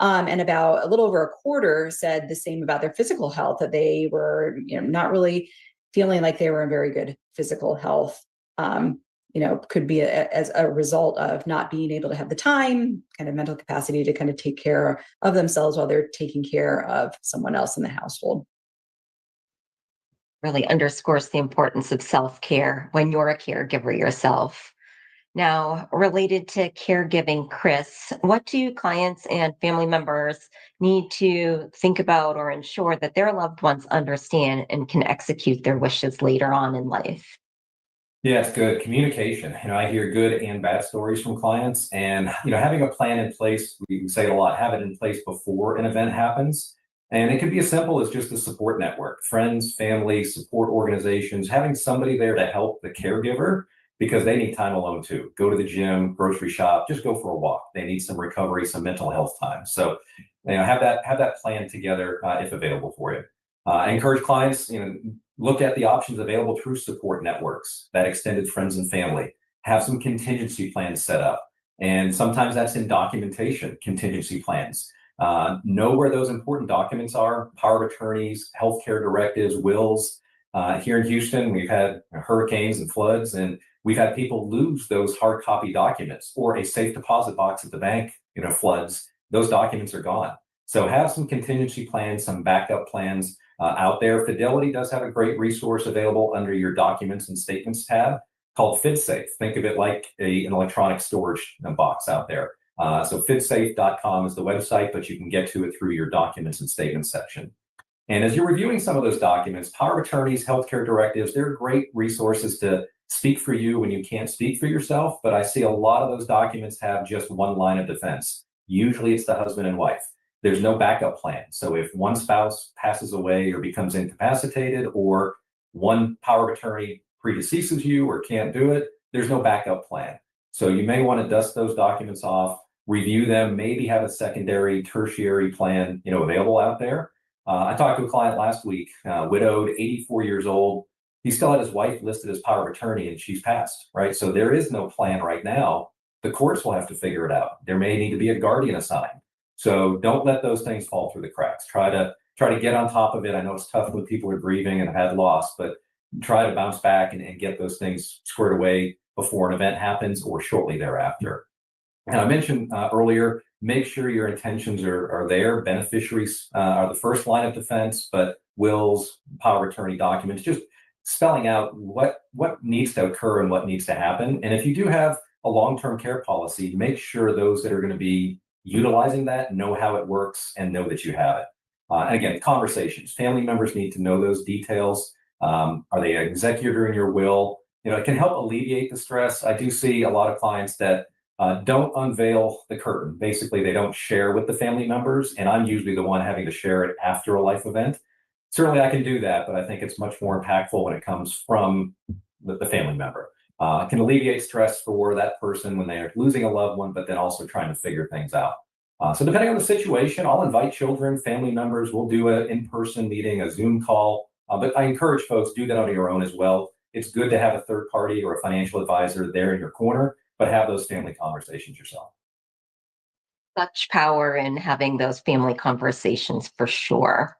Speaker 5: And about a little over a quarter said the same about their physical health, that they were, not really feeling like they were in very good physical health. Could be as a result of not being able to have the time, kind of mental capacity to kind of take care of themselves while they're taking care of someone else in the household.
Speaker 1: Really underscores the importance of self-care when you're a caregiver yourself. Now, related to caregiving, Chris, what do clients and family members need to think about or ensure that their loved ones understand and can execute their wishes later on in life?
Speaker 2: Yeah, it's good communication. I hear good and bad stories from clients, and having a plan in place, we say it a lot, have it in place before an event happens. And it can be as simple as just a support network, friends, family, support organizations, having somebody there to help the caregiver, because they need time alone too. Go to the gym, grocery shop, just go for a walk. They need some recovery, some mental health time. So, have that plan together if available for you. I encourage clients, look at the options available through support networks, that extended friends and family. Have some contingency plans set up, and sometimes that's in documentation, contingency plans. Know where those important documents are: power of attorneys, healthcare directives, wills. Here in Houston, we've had hurricanes and floods, and we've had people lose those hard copy documents, or a safe deposit box at the bank, floods. Those documents are gone. So have some contingency plans, some backup plans out there. Fidelity does have a great resource available under your documents and statements tab called FidSafe. Think of it like an electronic storage box out there. So fidsafe.com is the website, but you can get to it through your documents and statements section. And as you're reviewing some of those documents, power of attorneys, healthcare directives, they're great resources to speak for you when you can't speak for yourself, but I see a lot of those documents have just one line of defense. Usually it's the husband and wife. There's no backup plan. So if one spouse passes away or becomes incapacitated, or one power of attorney predeceases you or can't do it, there's no backup plan. So you may want to dust those documents off, review them, maybe have a secondary, tertiary plan, available out there. I talked to a client last week, widowed, 84 years old. He still had his wife listed as power of attorney and she's passed, right? So there is no plan right now. The courts will have to figure it out. There may need to be a guardian assigned. So don't let those things fall through the cracks. Try to get on top of it. I know it's tough when people are grieving and have had loss, but try to bounce back and get those things squared away before an event happens or shortly thereafter. And I mentioned earlier, make sure your intentions are there. Beneficiaries are the first line of defense, but wills, power of attorney documents, just spelling out what needs to occur and what needs to happen. And if you do have a long-term care policy, make sure those that are going to be utilizing that know how it works and know that you have it. And again, conversations. Family members need to know those details. Are they an executor in your will? It can help alleviate the stress. I do see a lot of clients that don't unveil the curtain. Basically, they don't share with the family members, and I'm usually the one having to share it after a life event. Certainly, I can do that, but I think it's much more impactful when it comes from the family member. It can alleviate stress for that person when they are losing a loved one, but then also trying to figure things out. So depending on the situation, I'll invite children, family members. We'll do an in-person meeting, a Zoom call, but I encourage folks do that on your own as well. It's good to have a third party or a financial advisor there in your corner, but have those family conversations yourself.
Speaker 1: Such power in having those family conversations for sure.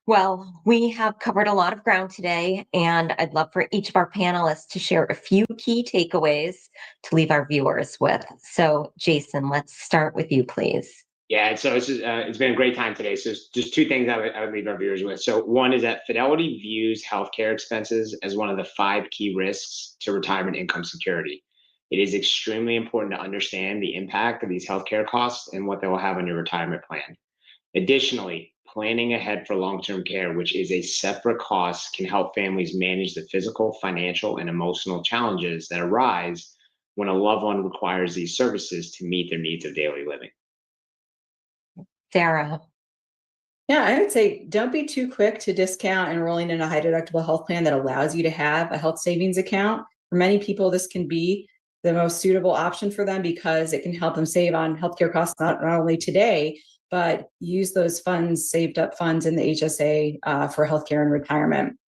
Speaker 1: Well, we have covered a lot of ground today, and I'd love for each of our panelists to share a few key takeaways to leave our viewers with. So, Jason, let's start with you, please.
Speaker 4: Yeah, so it's been a great time today. So just two things I would leave our viewers with. So one is that Fidelity views healthcare expenses as one of the 5 key risks to retirement income security. It is extremely important to understand the impact of these healthcare costs and what they will have on your retirement plan. Additionally, planning ahead for long-term care, which is a separate cost, can help families manage the physical, financial, and emotional challenges that arise when a loved one requires these services to meet their needs of daily living.
Speaker 1: Sarah.
Speaker 5: Yeah, I would say don't be too quick to discount enrolling in a high deductible health plan that allows you to have a health savings account. For many people, this can be the most suitable option for them because it can help them save on healthcare costs, not only today, but use those funds, saved up funds in the HSA for healthcare and retirement.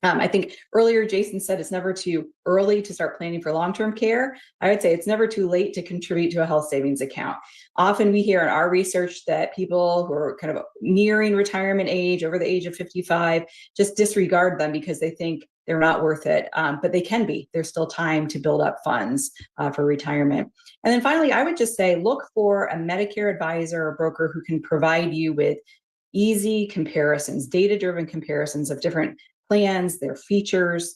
Speaker 5: I think earlier Jason said it's never too early to start planning for long-term care. I would say it's never too late to contribute to a health savings account. Often we hear in our research that people who are kind of nearing retirement age, over the age of 55, just disregard them because they think they're not worth it, but they can be. There's still time to build up funds for retirement. And then finally, I would just say, look for a Medicare advisor or broker who can provide you with easy comparisons, data-driven comparisons of different plans, their features,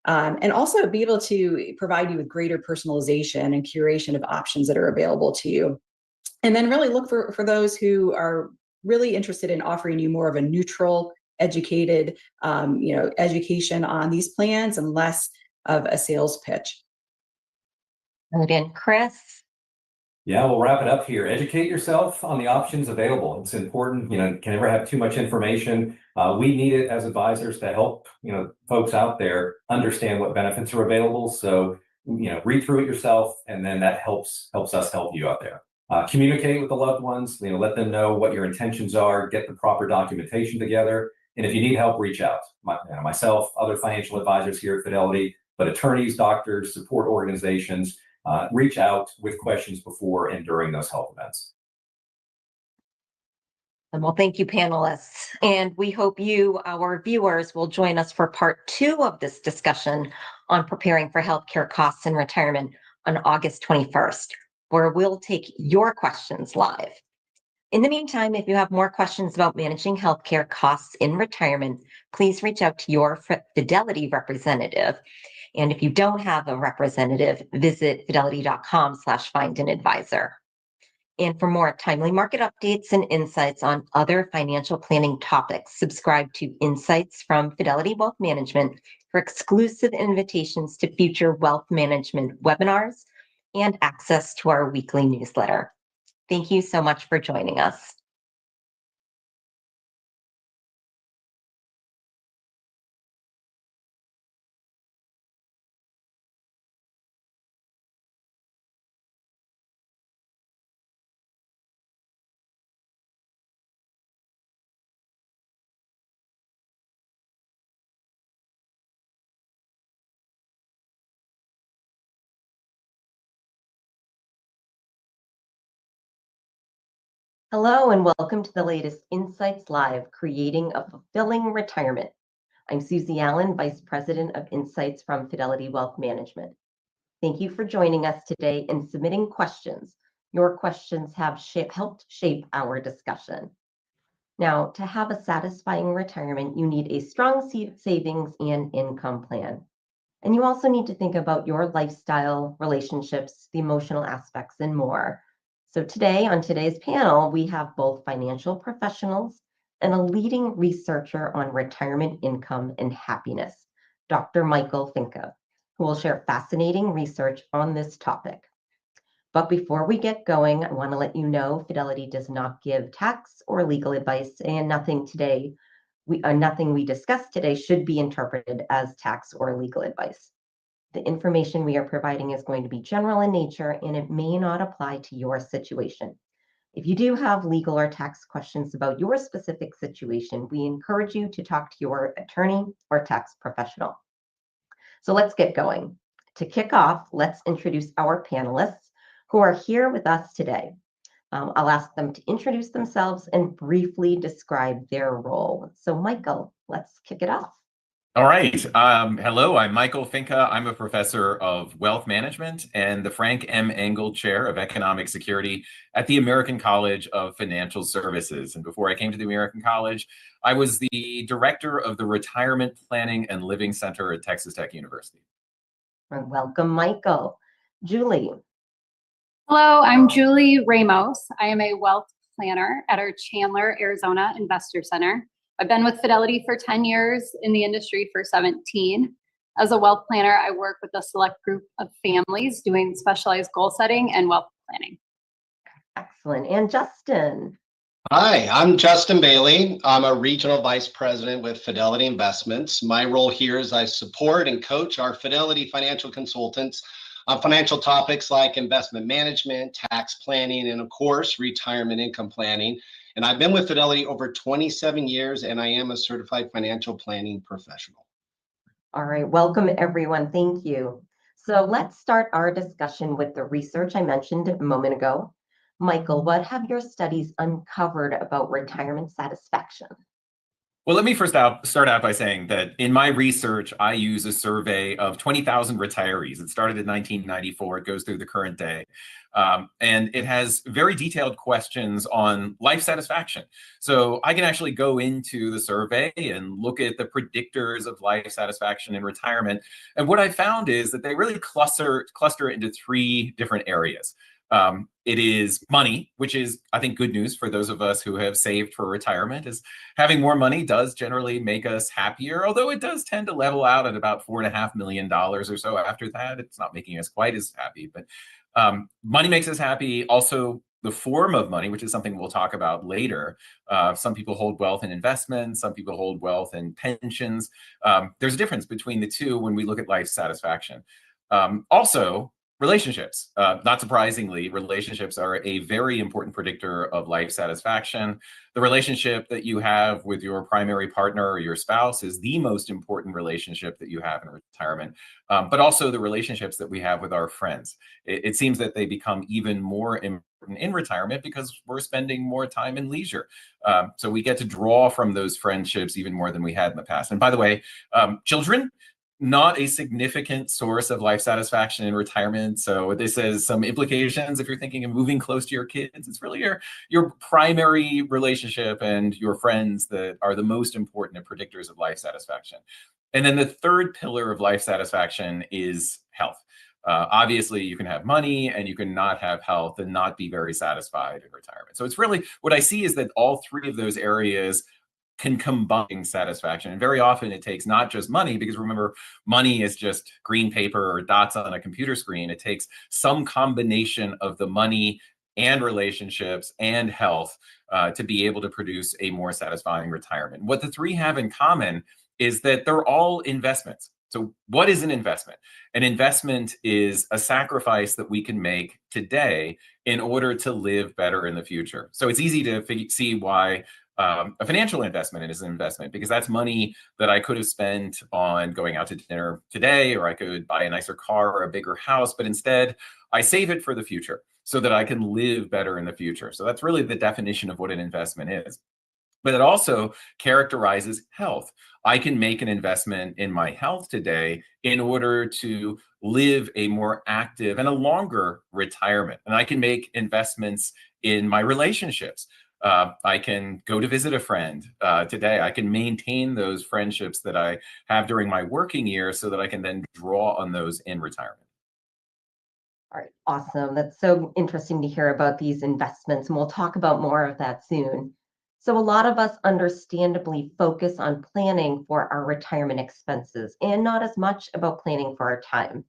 Speaker 5: and also be able to provide you with greater personalization and curation of options that are available to you. And then really look for those who are really interested in offering you more of a neutral, educated, education on these plans and less of a sales pitch.
Speaker 1: And Chris.
Speaker 2: Yeah, we'll wrap it up here. Educate yourself on the options available. It's important. You can never have too much information. We need it as advisors to help, folks out there understand what benefits are available. So, read through it yourself, and then that helps us help you out there. Communicate with the loved ones. Let them know what your intentions are. Get the proper documentation together. And if you need help, reach out. Myself, other financial advisors here at Fidelity, but attorneys, doctors, support organizations. Reach out with questions before and during those health events.
Speaker 1: Well, thank you, panelists. And we hope you, our viewers, will join us for part 2 of this discussion on preparing for healthcare costs in retirement on August 21st, where we'll take your questions live. In the meantime, if you have more questions about managing healthcare costs in retirement, please reach out to your Fidelity representative. And if you don't have a representative, visit fidelity.com/find-an-advisor. And for more timely market updates and insights on other financial planning topics, subscribe to Insights from Fidelity Wealth Management for exclusive invitations to future wealth management webinars and access to our weekly newsletter. Thank you so much for joining us. Hello and welcome to the latest Insights Live, Creating a Fulfilling Retirement. I'm Susie Allen, Vice President of Insights from Fidelity Wealth Management. Thank you for joining us today and submitting questions. Your questions have helped shape our discussion. Now, to have a satisfying retirement, you need a strong savings and income plan. And you also need to think about your lifestyle, relationships, the emotional aspects, and more. So today, on today's panel, we have both financial professionals and a leading researcher on retirement income and happiness, Dr. Michael Finke, who will share fascinating research on this topic. But before we get going, I want to let you know Fidelity does not give tax or legal advice, and nothing we discuss today should be interpreted as tax or legal advice. The information we are providing is going to be general in nature, and it may not apply to your situation. If you do have legal or tax questions about your specific situation, we encourage you to talk to your attorney or tax professional. So let's get going. To kick off, let's introduce our panelists who are here with us today. I'll ask them to introduce themselves and briefly describe their role. So Michael, let's kick it off.
Speaker 6: All right. Hello, I'm Michael Finke. I'm a professor of wealth management and the Frank M. Engel Chair of Economic Security at the American College of Financial Services. And before I came to the American College, I was the director of the Retirement Planning and Living Center at Texas Tech University.
Speaker 1: Welcome, Michael. Julie.
Speaker 7: Hello, I'm Julie Ramos. I am a wealth planner at our Chandler, Arizona Investor Center. I've been with Fidelity for 10 years, in the industry for 17. As a wealth planner, I work with a select group of families doing specialized goal setting and wealth planning.
Speaker 1: Excellent. And Justin.
Speaker 8: Hi, I'm Justin Bailey. I'm a regional vice president with Fidelity Investments. My role here is I support and coach our Fidelity financial consultants on financial topics like investment management, tax planning, and of course, retirement income planning. And I've been with Fidelity over 27 years, and I am a certified financial planning professional.
Speaker 1: All right, welcome everyone. Thank you. So let's start our discussion with the research I mentioned a moment ago. Michael, what have your studies uncovered about retirement satisfaction?
Speaker 6: Well, let me start out by saying that in my research, I use a survey of 20,000 retirees. It started in 1994. It goes through the current day. And it has very detailed questions on life satisfaction. So I can actually go into the survey and look at the predictors of life satisfaction in retirement. And what I found is that they really cluster into three different areas. It is money, which is, I think, good news for those of us who have saved for retirement, is having more money does generally make us happier, although it does tend to level out at about $4.5 million or so after that. It's not making us quite as happy, but money makes us happy. Also, the form of money, which is something we'll talk about later. Some people hold wealth in investments, some people hold wealth in pensions. There's a difference between the two when we look at life satisfaction. Also, relationships. Not surprisingly, relationships are a very important predictor of life satisfaction. The relationship that you have with your primary partner or your spouse is the most important relationship that you have in retirement, but also the relationships that we have with our friends. It seems that they become even more important in retirement because we're spending more time in leisure. So we get to draw from those friendships even more than we had in the past. And by the way, children, not a significant source of life satisfaction in retirement. So this has some implications if you're thinking of moving close to your kids. It's really your primary relationship and your friends that are the most important predictors of life satisfaction. And then the third pillar of life satisfaction is health. Obviously, you can have money and you can not have health and not be very satisfied in retirement. So it's really, what I see is that all three of those areas can combine satisfaction. And very often it takes not just money, because remember, money is just green paper or dots on a computer screen. It takes some combination of the money and relationships and health to be able to produce a more satisfying retirement. What the three have in common is that they're all investments. So what is an investment? An investment is a sacrifice that we can make today in order to live better in the future. So it's easy to see why a financial investment is an investment, because that's money that I could have spent on going out to dinner today, or I could buy a nicer car or a bigger house, but instead I save it for the future so that I can live better in the future. So that's really the definition of what an investment is. But it also characterizes health. I can make an investment in my health today in order to live a more active and a longer retirement. And I can make investments in my relationships. I can go to visit a friend today. I can maintain those friendships that I have during my working years so that I can then draw on those in retirement.
Speaker 1: All right, awesome. That's so interesting to hear about these investments, and we'll talk about more of that soon. So a lot of us understandably focus on planning for our retirement expenses and not as much about planning for our time.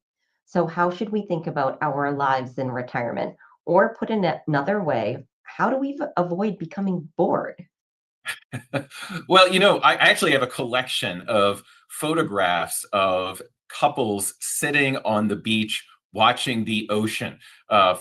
Speaker 1: So how should we think about our lives in retirement? Or put in another way, how do we avoid becoming bored?
Speaker 6: Well, I actually have a collection of photographs of couples sitting on the beach watching the ocean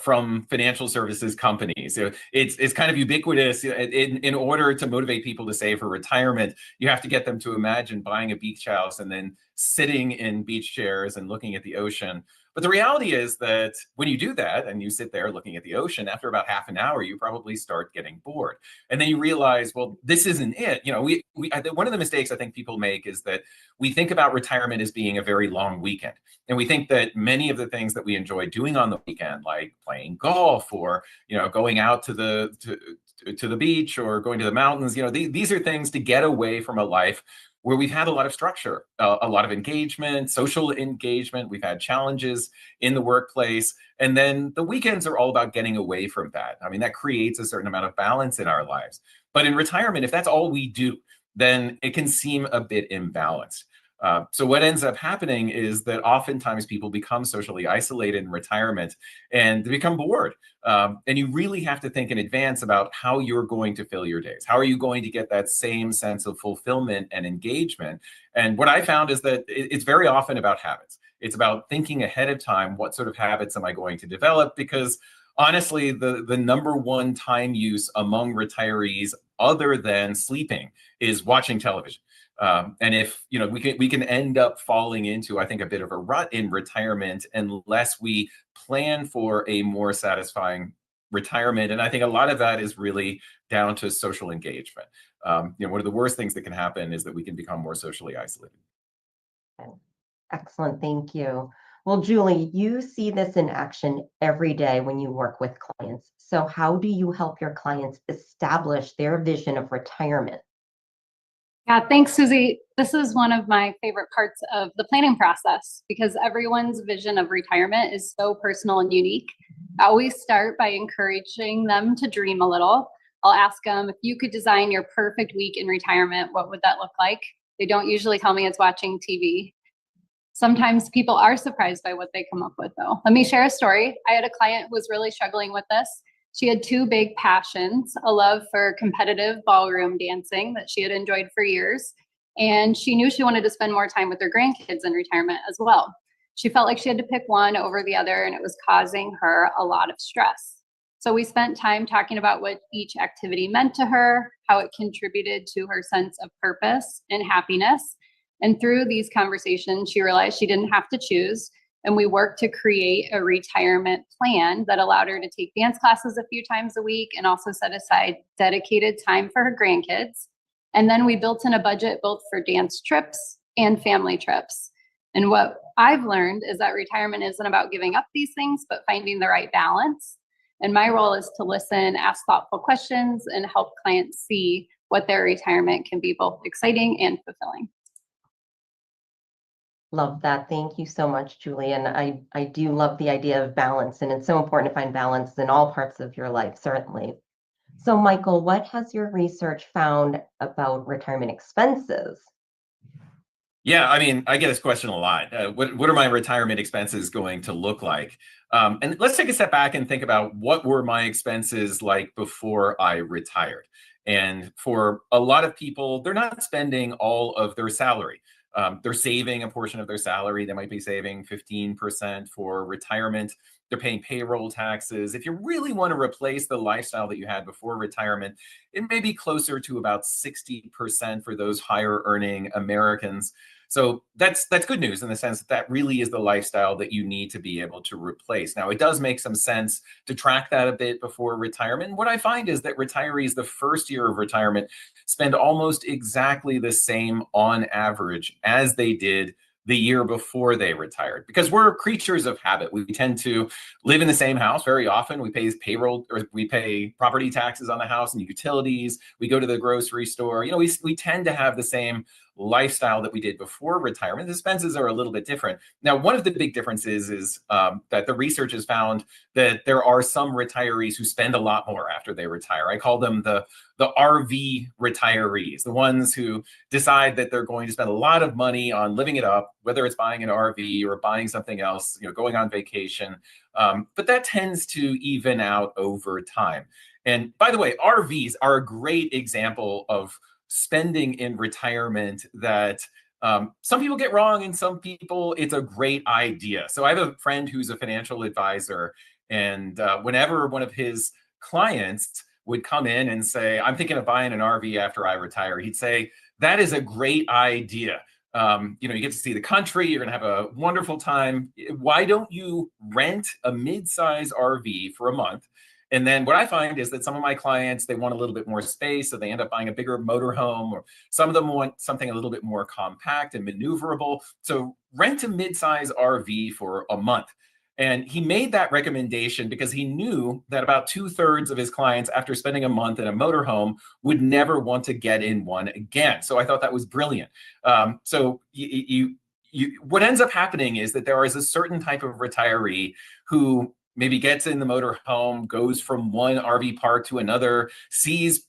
Speaker 6: from financial services companies. So it's kind of ubiquitous. In order to motivate people to save for retirement, you have to get them to imagine buying a beach house and then sitting in beach chairs and looking at the ocean. But the reality is that when you do that and you sit there looking at the ocean, after about half an hour, you probably start getting bored. And then you realize, well, this isn't it. One of the mistakes I think people make is that we think about retirement as being a very long weekend. And we think that many of the things that we enjoy doing on the weekend, like playing golf or, going out to the beach or going to the mountains, these are things to get away from a life where we've had a lot of structure, a lot of engagement, social engagement. We've had challenges in the workplace. And then the weekends are all about getting away from that. I mean, that creates a certain amount of balance in our lives. But in retirement, if that's all we do, then it can seem a bit imbalanced. So what ends up happening is that oftentimes people become socially isolated in retirement and they become bored. And you really have to think in advance about how you're going to fill your days. How are you going to get that same sense of fulfillment and engagement? And what I found is that it's very often about habits. It's about thinking ahead of time, what sort of habits am I going to develop? Because honestly, the number one time use among retirees other than sleeping is watching television. And if we can end up falling into, I think, a bit of a rut in retirement unless we plan for a more satisfying retirement. And I think a lot of that is really down to social engagement. One of the worst things that can happen is that we can become more socially isolated.
Speaker 1: Excellent, thank you. Well, Julie, you see this in action every day when you work with clients. So how do you help your clients establish their vision of retirement?
Speaker 7: Yeah, thanks, Susie. This is one of my favorite parts of the planning process because everyone's vision of retirement is so personal and unique. I always start by encouraging them to dream a little. I'll ask them, if you could design your perfect week in retirement, what would that look like? They don't usually tell me it's watching TV. Sometimes people are surprised by what they come up with, though. Let me share a story. I had a client who was really struggling with this. She had two big passions, a love for competitive ballroom dancing that she had enjoyed for years, and she knew she wanted to spend more time with her grandkids in retirement as well. She felt like she had to pick one over the other, and it was causing her a lot of stress. So we spent time talking about what each activity meant to her, how it contributed to her sense of purpose and happiness. And through these conversations, she realized she didn't have to choose. And we worked to create a retirement plan that allowed her to take dance classes a few times a week and also set aside dedicated time for her grandkids. And then we built in a budget both for dance trips and family trips. And what I've learned is that retirement isn't about giving up these things, but finding the right balance. And my role is to listen, ask thoughtful questions, and help clients see what their retirement can be both exciting and fulfilling.
Speaker 1: Love that. Thank you so much, Julie. And I do love the idea of balance, and it's so important to find balance in all parts of your life, certainly. So, Michael, what has your research found about retirement expenses?
Speaker 6: Yeah, I mean, I get this question a lot. What are my retirement expenses going to look like? And let's take a step back and think about what were my expenses like before I retired. And for a lot of people, they're not spending all of their salary. They're saving a portion of their salary. They might be saving 15% for retirement. They're paying payroll taxes. If you really want to replace the lifestyle that you had before retirement, it may be closer to about 60% for those higher earning Americans. So that's good news in the sense that that really is the lifestyle that you need to be able to replace. Now, it does make some sense to track that a bit before retirement. What I find is that retirees, the first year of retirement, spend almost exactly the same on average as they did the year before they retired, because we're creatures of habit. We tend to live in the same house very often. We pay payroll, or we pay property taxes on the house and utilities. We go to the grocery store. You know, we tend to have the same lifestyle that we did before retirement. The expenses are a little bit different. Now, one of the big differences is that the research has found that there are some retirees who spend a lot more after they retire. I call them the RV retirees, the ones who decide that they're going to spend a lot of money on living it up, whether it's buying an RV or buying something else, you know, going on vacation. But that tends to even out over time. And by the way, RVs are a great example of spending in retirement that some people get wrong, and some people, it's a great idea. So I have a friend who's a financial advisor, and whenever one of his clients would come in and say, I'm thinking of buying an RV after I retire, he'd say, that is a great idea. You know, you get to see the country, you're going to have a wonderful time. Why don't you rent a mid-size RV for a month? And then what I find is that some of my clients, they want a little bit more space, so they end up buying a bigger motorhome, or some of them want something a little bit more compact and maneuverable. So rent a mid-size RV for a month. And he made that recommendation because he knew that about 2/3 of his clients, after spending a month in a motorhome, would never want to get in one again. So I thought that was brilliant. So what ends up happening is that there is a certain type of retiree who maybe gets in the motorhome, goes from one RV park to another, sees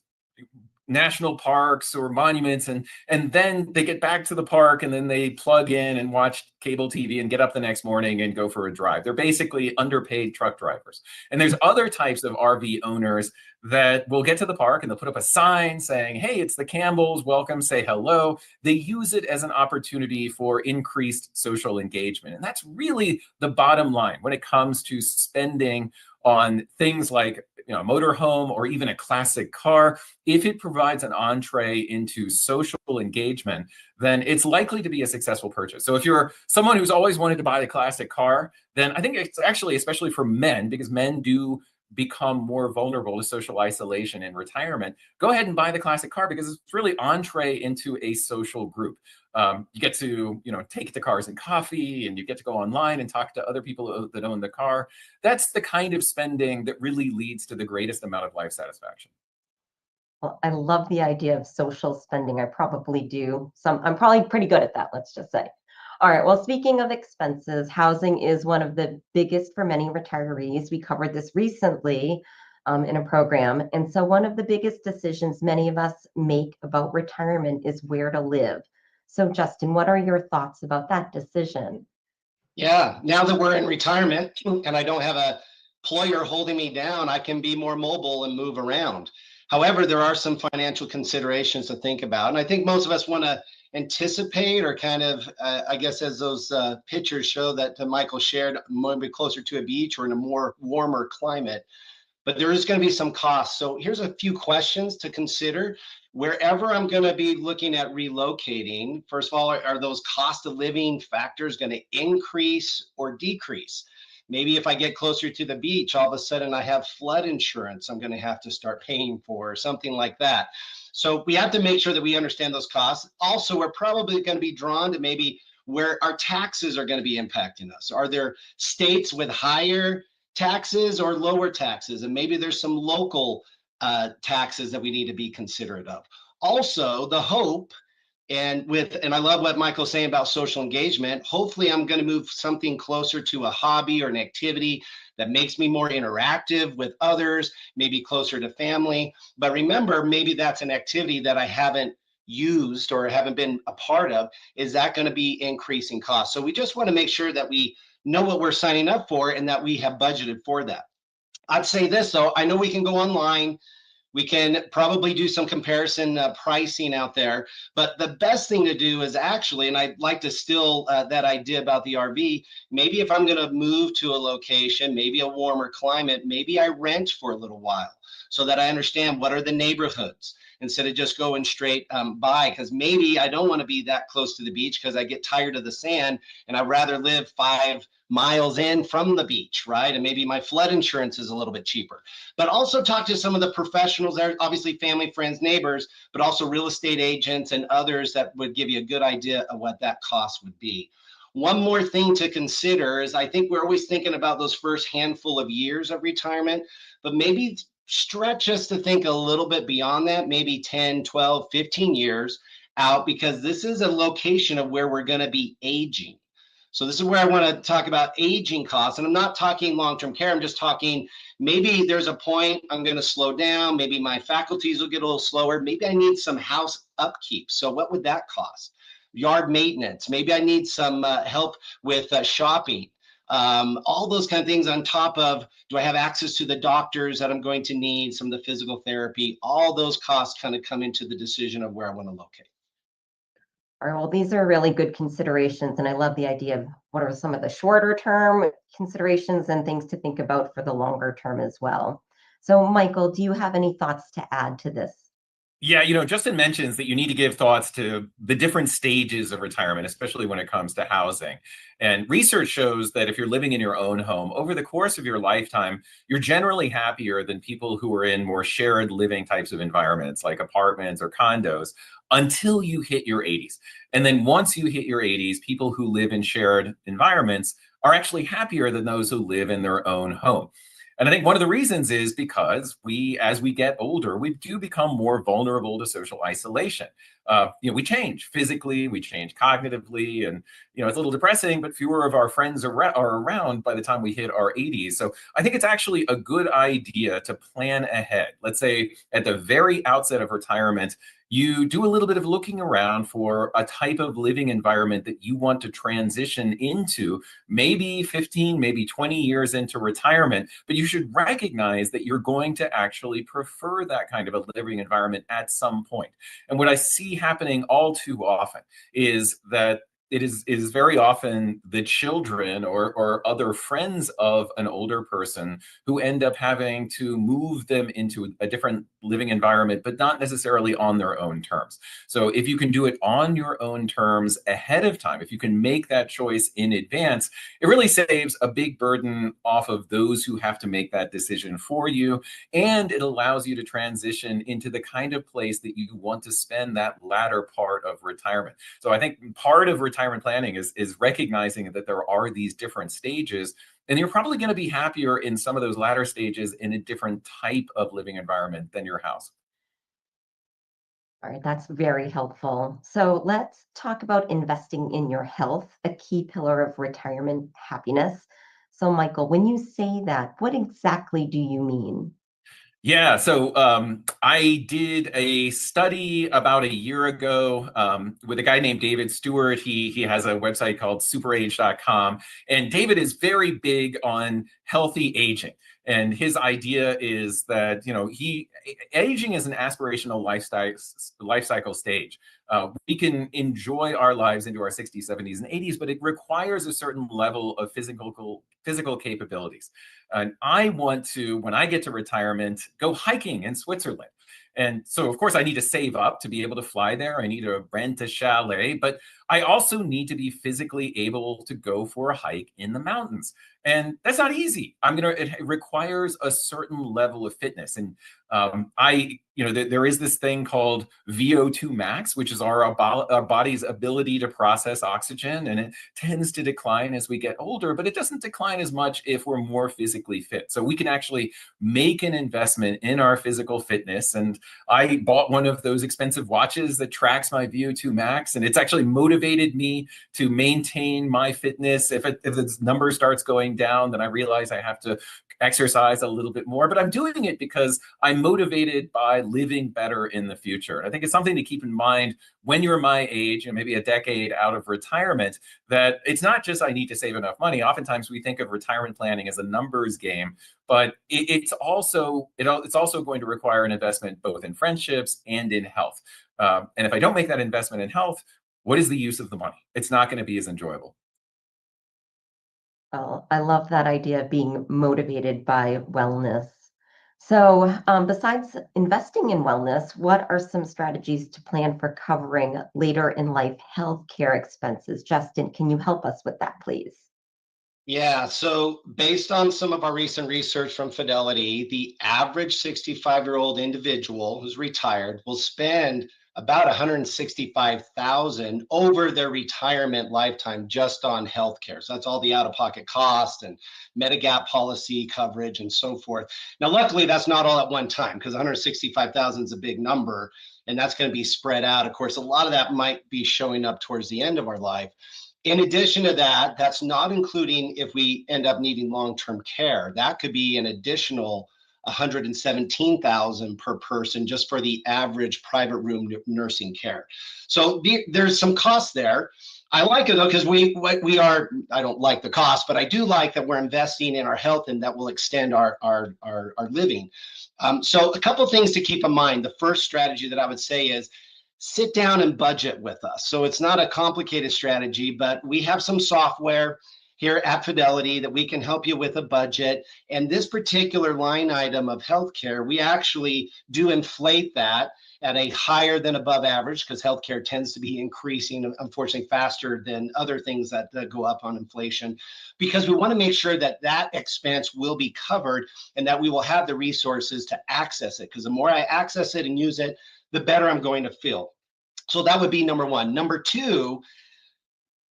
Speaker 6: national parks or monuments, and then they get back to the park, and then they plug in and watch cable TV and get up the next morning and go for a drive. They're basically underpaid truck drivers. And there's other types of RV owners that will get to the park and they'll put up a sign saying, hey, it's the Campbells, welcome, say hello. They use it as an opportunity for increased social engagement. And that's really the bottom line when it comes to spending on things like, you know, a motorhome or even a classic car. If it provides an entree into social engagement, then it's likely to be a successful purchase. So if you're someone who's always wanted to buy the classic car, then I think it's actually, especially for men, because men do become more vulnerable to social isolation in retirement, go ahead and buy the classic car because it's really entree into a social group. You get to, you know, take the cars and coffee, and you get to go online and talk to other people that own the car. That's the kind of spending that really leads to the greatest amount of life satisfaction.
Speaker 1: Well, I love the idea of social spending. I probably do some, I'm probably pretty good at that, let's just say. All right, well, speaking of expenses, housing is one of the biggest for many retirees. We covered this recently in a program. And so one of the biggest decisions many of us make about retirement is where to live. So Justin, what are your thoughts about that decision?
Speaker 8: Yeah, now that we're in retirement and I don't have a employer holding me down, I can be more mobile and move around. However, there are some financial considerations to think about. And I think most of us want to anticipate, or kind of, I guess, as those pictures show that Michael shared, maybe closer to a beach or in a more warmer climate. But there is going to be some costs. So here's a few questions to consider. Wherever I'm going to be looking at relocating, first of all, are those cost of living factors going to increase or decrease? Maybe if I get closer to the beach, all of a sudden I have flood insurance I'm going to have to start paying for, or something like that. So we have to make sure that we understand those costs. Also, we're probably going to be drawn to maybe where our taxes are going to be impacting us. Are there states with higher taxes or lower taxes? And maybe there's some local taxes that we need to be considerate of. Also, the hope, and I love what Michael's saying about social engagement. Hopefully I'm going to move something closer to a hobby or an activity that makes me more interactive with others, maybe closer to family. But remember, maybe that's an activity that I haven't used or haven't been a part of. Is that going to be increasing costs? So we just want to make sure that we know what we're signing up for and that we have budgeted for that. I'd say this though, I know we can go online. We can probably do some comparison pricing out there, but the best thing to do is actually, and I'd like to steal that idea about the RV, maybe if I'm going to move to a location, maybe a warmer climate, maybe I rent for a little while so that I understand what are the neighborhoods instead of just going straight by, because maybe I don't want to be that close to the beach because I get tired of the sand and I'd rather live 5 miles in from the beach, right? And maybe my flood insurance is a little bit cheaper. But also talk to some of the professionals there, obviously family, friends, neighbors, but also real estate agents and others that would give you a good idea of what that cost would be. One more thing to consider is I think we're always thinking about those first handful of years of retirement, but maybe stretch us to think a little bit beyond that, maybe 10, 12, 15 years out, because this is a location of where we're going to be aging. So this is where I want to talk about aging costs. And I'm not talking long-term care. I'm just talking maybe there's a point I'm going to slow down. Maybe my faculties will get a little slower. Maybe I need some house upkeep. So what would that cost? Yard maintenance. Maybe I need some help with shopping. All those kind of things on top of, do I have access to the doctors that I'm going to need, some of the physical therapy, all those costs kind of come into the decision of where I want to locate.
Speaker 1: All right, well, these are really good considerations, and I love the idea of what are some of the shorter term considerations and things to think about for the longer term as well. So, Michael, do you have any thoughts to add to this?
Speaker 6: Yeah, Justin mentions that you need to give thoughts to the different stages of retirement, especially when it comes to housing. And research shows that if you're living in your own home, over the course of your lifetime, you're generally happier than people who are in more shared living types of environments like apartments or condos until you hit your 80s. And then once you hit your 80s, people who live in shared environments are actually happier than those who live in their own home. And I think one of the reasons is because as we get older, we do become more vulnerable to social isolation. We change physically, we change cognitively, and it's a little depressing, but fewer of our friends are around by the time we hit our 80s. So I think it's actually a good idea to plan ahead. Let's say at the very outset of retirement, you do a little bit of looking around for a type of living environment that you want to transition into, maybe 15, maybe 20 years into retirement, but you should recognize that you're going to actually prefer that kind of a living environment at some point. And what I see happening all too often is that it is very often the children or other friends of an older person who end up having to move them into a different living environment, but not necessarily on their own terms. So if you can do it on your own terms ahead of time, if you can make that choice in advance, it really saves a big burden off of those who have to make that decision for you. And it allows you to transition into the kind of place that you want to spend that latter part of retirement. So I think part of retirement planning is recognizing that there are these different stages, and you're probably going to be happier in some of those latter stages in a different type of living environment than your house.
Speaker 1: All right, that's very helpful. So let's talk about investing in your health, a key pillar of retirement happiness. So, Michael, when you say that, what exactly do you mean?
Speaker 6: Yeah, so I did a study about a year ago with a guy named David Stewart. He has a website called superage.com, and David is very big on healthy aging. And his idea is that aging is an aspirational life cycle stage. We can enjoy our lives into our 60s, 70s, and 80s, but it requires a certain level of physical capabilities. And I want to, when I get to retirement, go hiking in Switzerland. And so, of course, I need to save up to be able to fly there. I need to rent a chalet, but I also need to be physically able to go for a hike in the mountains. And that's not easy. It requires a certain level of fitness. And there is this thing called VO2 max, which is our body's ability to process oxygen. And it tends to decline as we get older, but it doesn't decline as much if we're more physically fit. So we can actually make an investment in our physical fitness. And I bought one of those expensive watches that tracks my VO2 max, and it's actually motivated me to maintain my fitness. If the number starts going down, then I realize I have to exercise a little bit more, but I'm doing it because I'm motivated by living better in the future. And I think it's something to keep in mind when you're my age and maybe a decade out of retirement, that it's not just I need to save enough money. Oftentimes we think of retirement planning as a numbers game, but it's also going to require an investment both in friendships and in health. And if I don't make that investment in health, what is the use of the money? It's not going to be as enjoyable.
Speaker 1: Well, I love that idea of being motivated by wellness. So, besides investing in wellness, what are some strategies to plan for covering later in life healthcare expenses? Justin, can you help us with that, please?
Speaker 8: Yeah, so based on some of our recent research from Fidelity, the average 65-year-old individual who's retired will spend about $165,000 over their retirement lifetime just on healthcare. So that's all the out-of-pocket cost and Medigap policy coverage and so forth. Now, luckily, that's not all at one time, because 165,000 is a big number, and that's going to be spread out. Of course, a lot of that might be showing up towards the end of our life. In addition to that, that's not including if we end up needing long-term care. That could be an additional $117,000 per person just for the average private room nursing care. So there's some cost there. I like it though, because we are, I don't like the cost, but I do like that we're investing in our health and that will extend our living. So a couple of things to keep in mind. The first strategy that I would say is sit down and budget with us. So it's not a complicated strategy, but we have some software here at Fidelity that we can help you with a budget. And this particular line item of healthcare, we actually do inflate that at a higher than above average, because healthcare tends to be increasing, unfortunately, faster than other things that go up on inflation, because we want to make sure that that expense will be covered and that we will have the resources to access it. Because the more I access it and use it, the better I'm going to feel. So that would be number one. Number two,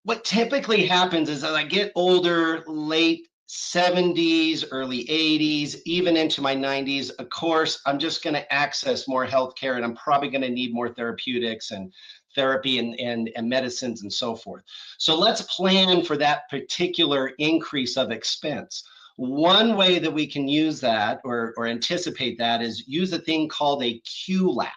Speaker 8: what typically happens is as I get older, late 70s, early 80s, even into my 90s, of course, I'm just going to access more healthcare, and I'm probably going to need more therapeutics and therapy and medicines and so forth. So let's plan for that particular increase of expense. One way that we can use that or anticipate that is use a thing called a QLAC.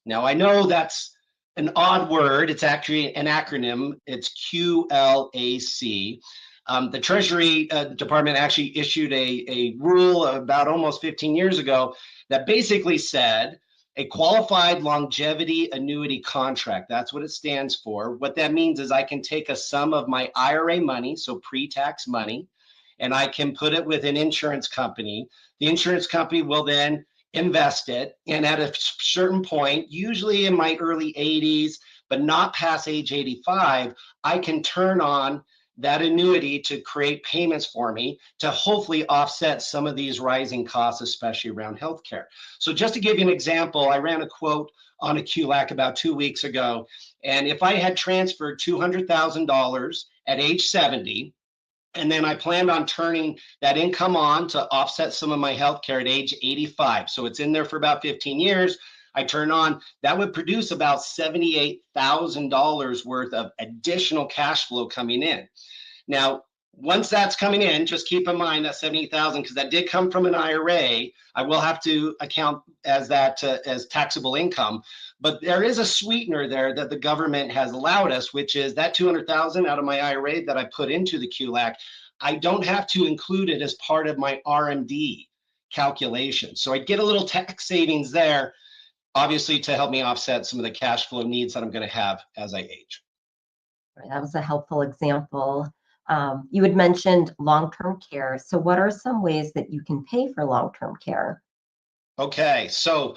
Speaker 8: Now, I know that's an odd word. It's actually an acronym. It's QLAC. The Treasury Department actually issued a rule about almost 15 years ago that basically said a qualified longevity annuity contract. That's what it stands for. What that means is I can take a sum of my IRA money, so pre-tax money, and I can put it with an insurance company. The insurance company will then invest it, and at a certain point, usually in my early 80s, but not past age 85, I can turn on that annuity to create payments for me to hopefully offset some of these rising costs, especially around healthcare. So just to give you an example, I ran a quote on a QLAC about 2 weeks ago, and if I had transferred $200,000 at age 70, and then I planned on turning that income on to offset some of my healthcare at age 85. So it's in there for about 15 years. I turn on, that would produce about $78,000 worth of additional cash flow coming in. Now, once that's coming in, just keep in mind that 78,000, because that did come from an IRA. I will have to account as that as taxable income. But there is a sweetener there that the government has allowed us, which is that 200,000 out of my IRA that I put into the QLAC. I don't have to include it as part of my RMD calculation. So I get a little tax savings there, obviously to help me offset some of the cash flow needs that I'm going to have as I age.
Speaker 1: That was a helpful example. You had mentioned long-term care. So what are some ways that you can pay for long-term care?
Speaker 8: Okay, so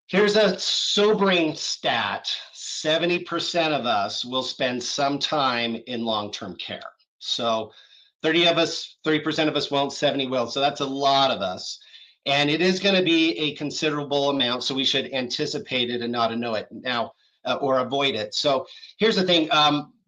Speaker 8: here's a sobering stat. 70% of us will spend some time in long-term care. So 30% of us won't, 70 will. So that's a lot of us. And it is going to be a considerable amount. So we should anticipate it and not know it now or avoid it. So here's the thing.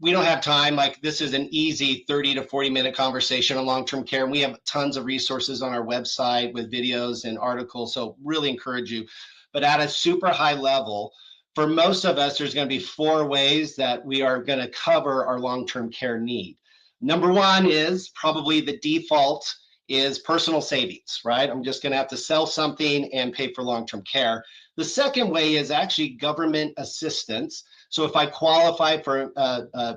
Speaker 8: we don't have time. Like, this is an easy 30 to 40-minute conversation on long-term care. And we have tons of resources on our website with videos and articles. So really encourage you. But at a super high level, for most of us, there's going to be 4 ways that we are going to cover our long-term care need. Number 1 is probably the default is personal savings, right? I'm just going to have to sell something and pay for long-term care. The second way is actually government assistance. So if I qualify for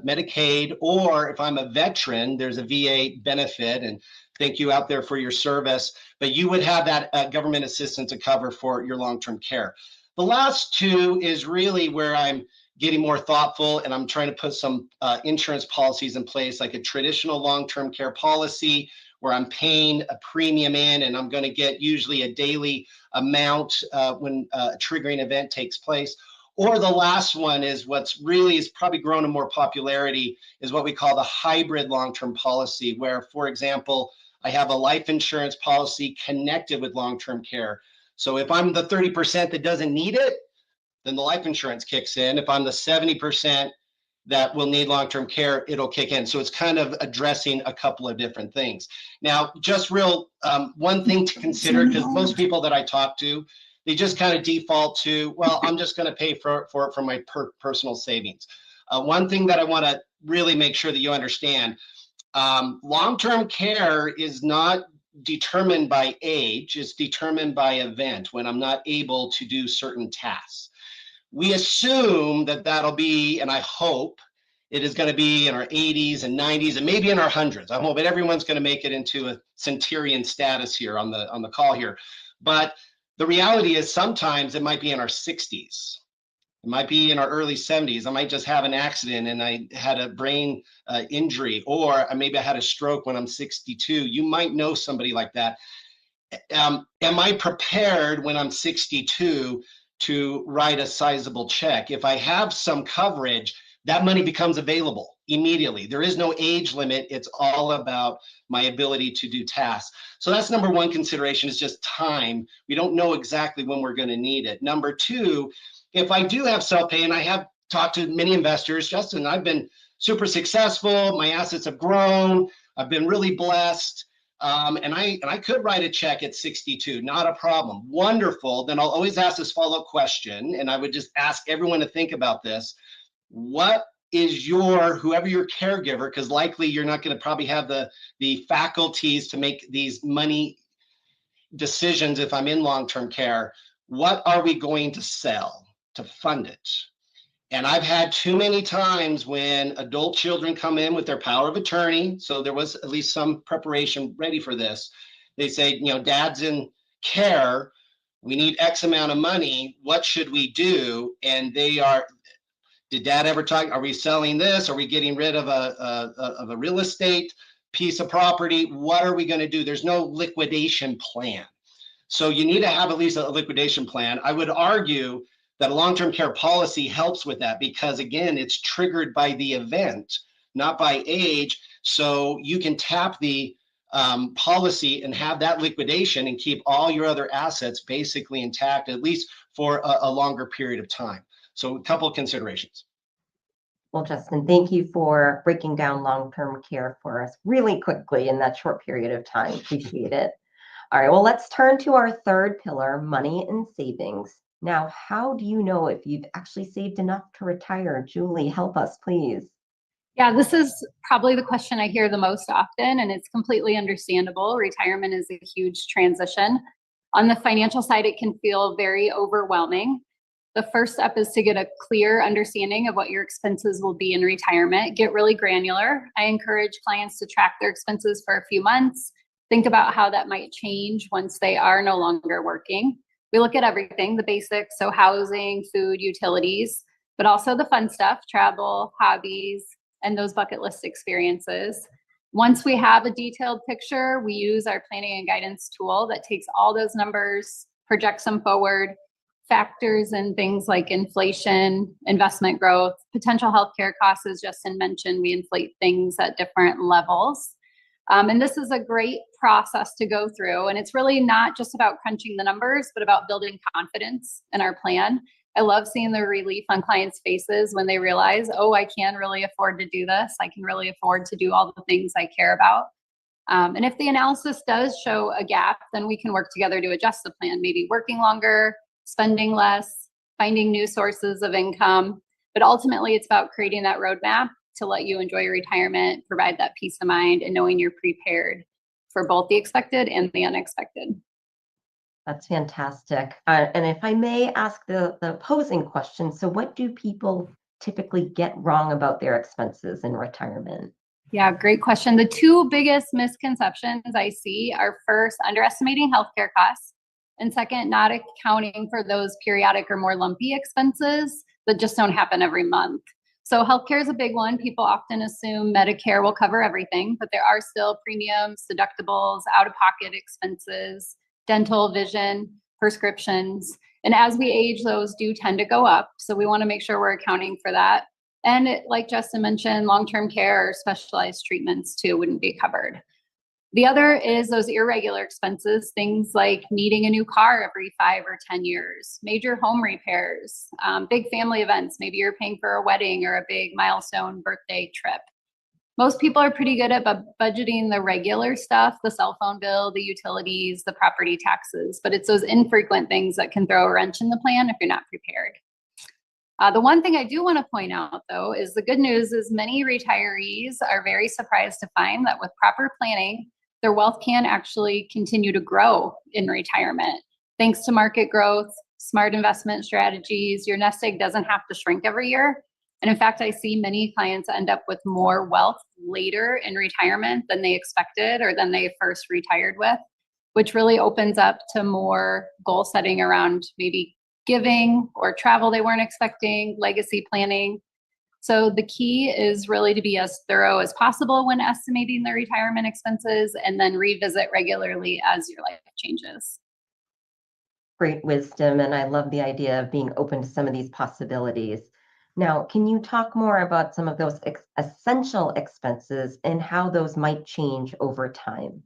Speaker 8: Medicaid, or if I'm a veteran, there's a VA benefit, and thank you out there for your service, but you would have that government assistance to cover for your long-term care. The last 2 is really where I'm getting more thoughtful, and I'm trying to put some insurance policies in place, like a traditional long-term care policy where I'm paying a premium in, and I'm going to get usually a daily amount when a triggering event takes place. Or the last one is what's really is probably grown in more popularity, is what we call the hybrid long-term policy, where, for example, I have a life insurance policy connected with long-term care. So if I'm the 30% that doesn't need it, then the life insurance kicks in. If I'm the 70% that will need long-term care, it'll kick in. So it's kind of addressing a couple of different things. Now, just real one thing to consider, because most people that I talk to, they just kind of default to, well, I'm just going to pay for my personal savings. One thing that I want to really make sure that you understand, long-term care is not determined by age, it's determined by event, when I'm not able to do certain tasks. We assume that that'll be, and I hope it is going to be in our 80s and 90s and maybe in our hundreds. I hope that everyone's going to make it into a centenarian status here on the call here. But the reality is sometimes it might be in our 60s. It might be in our early 70s. I might just have an accident and I had a brain injury, or maybe I had a stroke when I'm 62. You might know somebody like that. Am I prepared when I'm 62 to write a sizable check? If I have some coverage, that money becomes available immediately. There is no age limit. It's all about my ability to do tasks. So that's number 1 consideration, is just time. We don't know exactly when we're going to need it. Number 2, if I do have self-pay, and I have talked to many investors, Justin, I've been super successful. My assets have grown. I've been really blessed. And I could write a check at 62, not a problem. Wonderful. Then I'll always ask this follow-up question, and I would just ask everyone to think about this. What is whoever your caregiver, because likely you're not going to probably have the faculties to make these money decisions if I'm in long-term care, what are we going to sell to fund it? And I've had too many times when adult children come in with their power of attorney, so there was at least some preparation ready for this. They say, dad's in care, we need X amount of money, what should we do? And did dad ever talk, are we selling this? Are we getting rid of a real estate piece of property? What are we going to do? There's no liquidation plan. So you need to have at least a liquidation plan. I would argue that a long-term care policy helps with that, because again, it's triggered by the event, not by age. So you can tap the policy and have that liquidation and keep all your other assets basically intact, at least for a longer period of time. So a couple of considerations.
Speaker 1: Well, Justin, thank you for breaking down long-term care for us really quickly in that short period of time. Appreciate it. All right, well, let's turn to our 3rd pillar, money and savings. Now, how do you know if you've actually saved enough to retire? Julie, help us, please.
Speaker 7: Yeah, this is probably the question I hear the most often, and it's completely understandable. Retirement is a huge transition. On the financial side, it can feel very overwhelming. The first step is to get a clear understanding of what your expenses will be in retirement. Get really granular. I encourage clients to track their expenses for a few months. Think about how that might change once they are no longer working. We look at everything, the basics, so housing, food, utilities, but also the fun stuff, travel, hobbies, and those bucket list experiences. Once we have a detailed picture, we use our planning and guidance tool that takes all those numbers, projects them forward, factors in things like inflation, investment growth, potential healthcare costs. As Justin mentioned, we inflate things at different levels. And this is a great process to go through. And it's really not just about crunching the numbers, but about building confidence in our plan. I love seeing the relief on clients' faces when they realize, oh, I can really afford to do this. I can really afford to do all the things I care about. And if the analysis does show a gap, then we can work together to adjust the plan, maybe working longer, spending less, finding new sources of income. But ultimately, it's about creating that roadmap to let you enjoy your retirement, provide that peace of mind, and knowing you're prepared for both the expected and the unexpected.
Speaker 1: That's fantastic. And if I may ask the opposing question, so what do people typically get wrong about their expenses in retirement?
Speaker 7: Yeah, great question. The two biggest misconceptions I see are first, underestimating healthcare costs, and second, not accounting for those periodic or more lumpy expenses that just don't happen every month. So healthcare is a big one. People often assume Medicare will cover everything, but there are still premiums, deductibles, out-of-pocket expenses, dental, vision, prescriptions. And as we age, those do tend to go up. So we want to make sure we're accounting for that. And like Justin mentioned, long-term care or specialized treatments too wouldn't be covered. The other is those irregular expenses, things like needing a new car every 5 or 10 years, major home repairs, big family events. Maybe you're paying for a wedding or a big milestone birthday trip. Most people are pretty good at budgeting the regular stuff, the cell phone bill, the utilities, the property taxes, but it's those infrequent things that can throw a wrench in the plan if you're not prepared. The one thing I do want to point out, though, is the good news is many retirees are very surprised to find that with proper planning, their wealth can actually continue to grow in retirement. Thanks to market growth, smart investment strategies, your nest egg doesn't have to shrink every year. And in fact, I see many clients end up with more wealth later in retirement than they expected or than they first retired with, which really opens up to more goal setting around maybe giving or travel they weren't expecting, legacy planning. So the key is really to be as thorough as possible when estimating the retirement expenses and then revisit regularly as your life changes.
Speaker 1: Great wisdom, and I love the idea of being open to some of these possibilities. Now, can you talk more about some of those essential expenses and how those might change over time?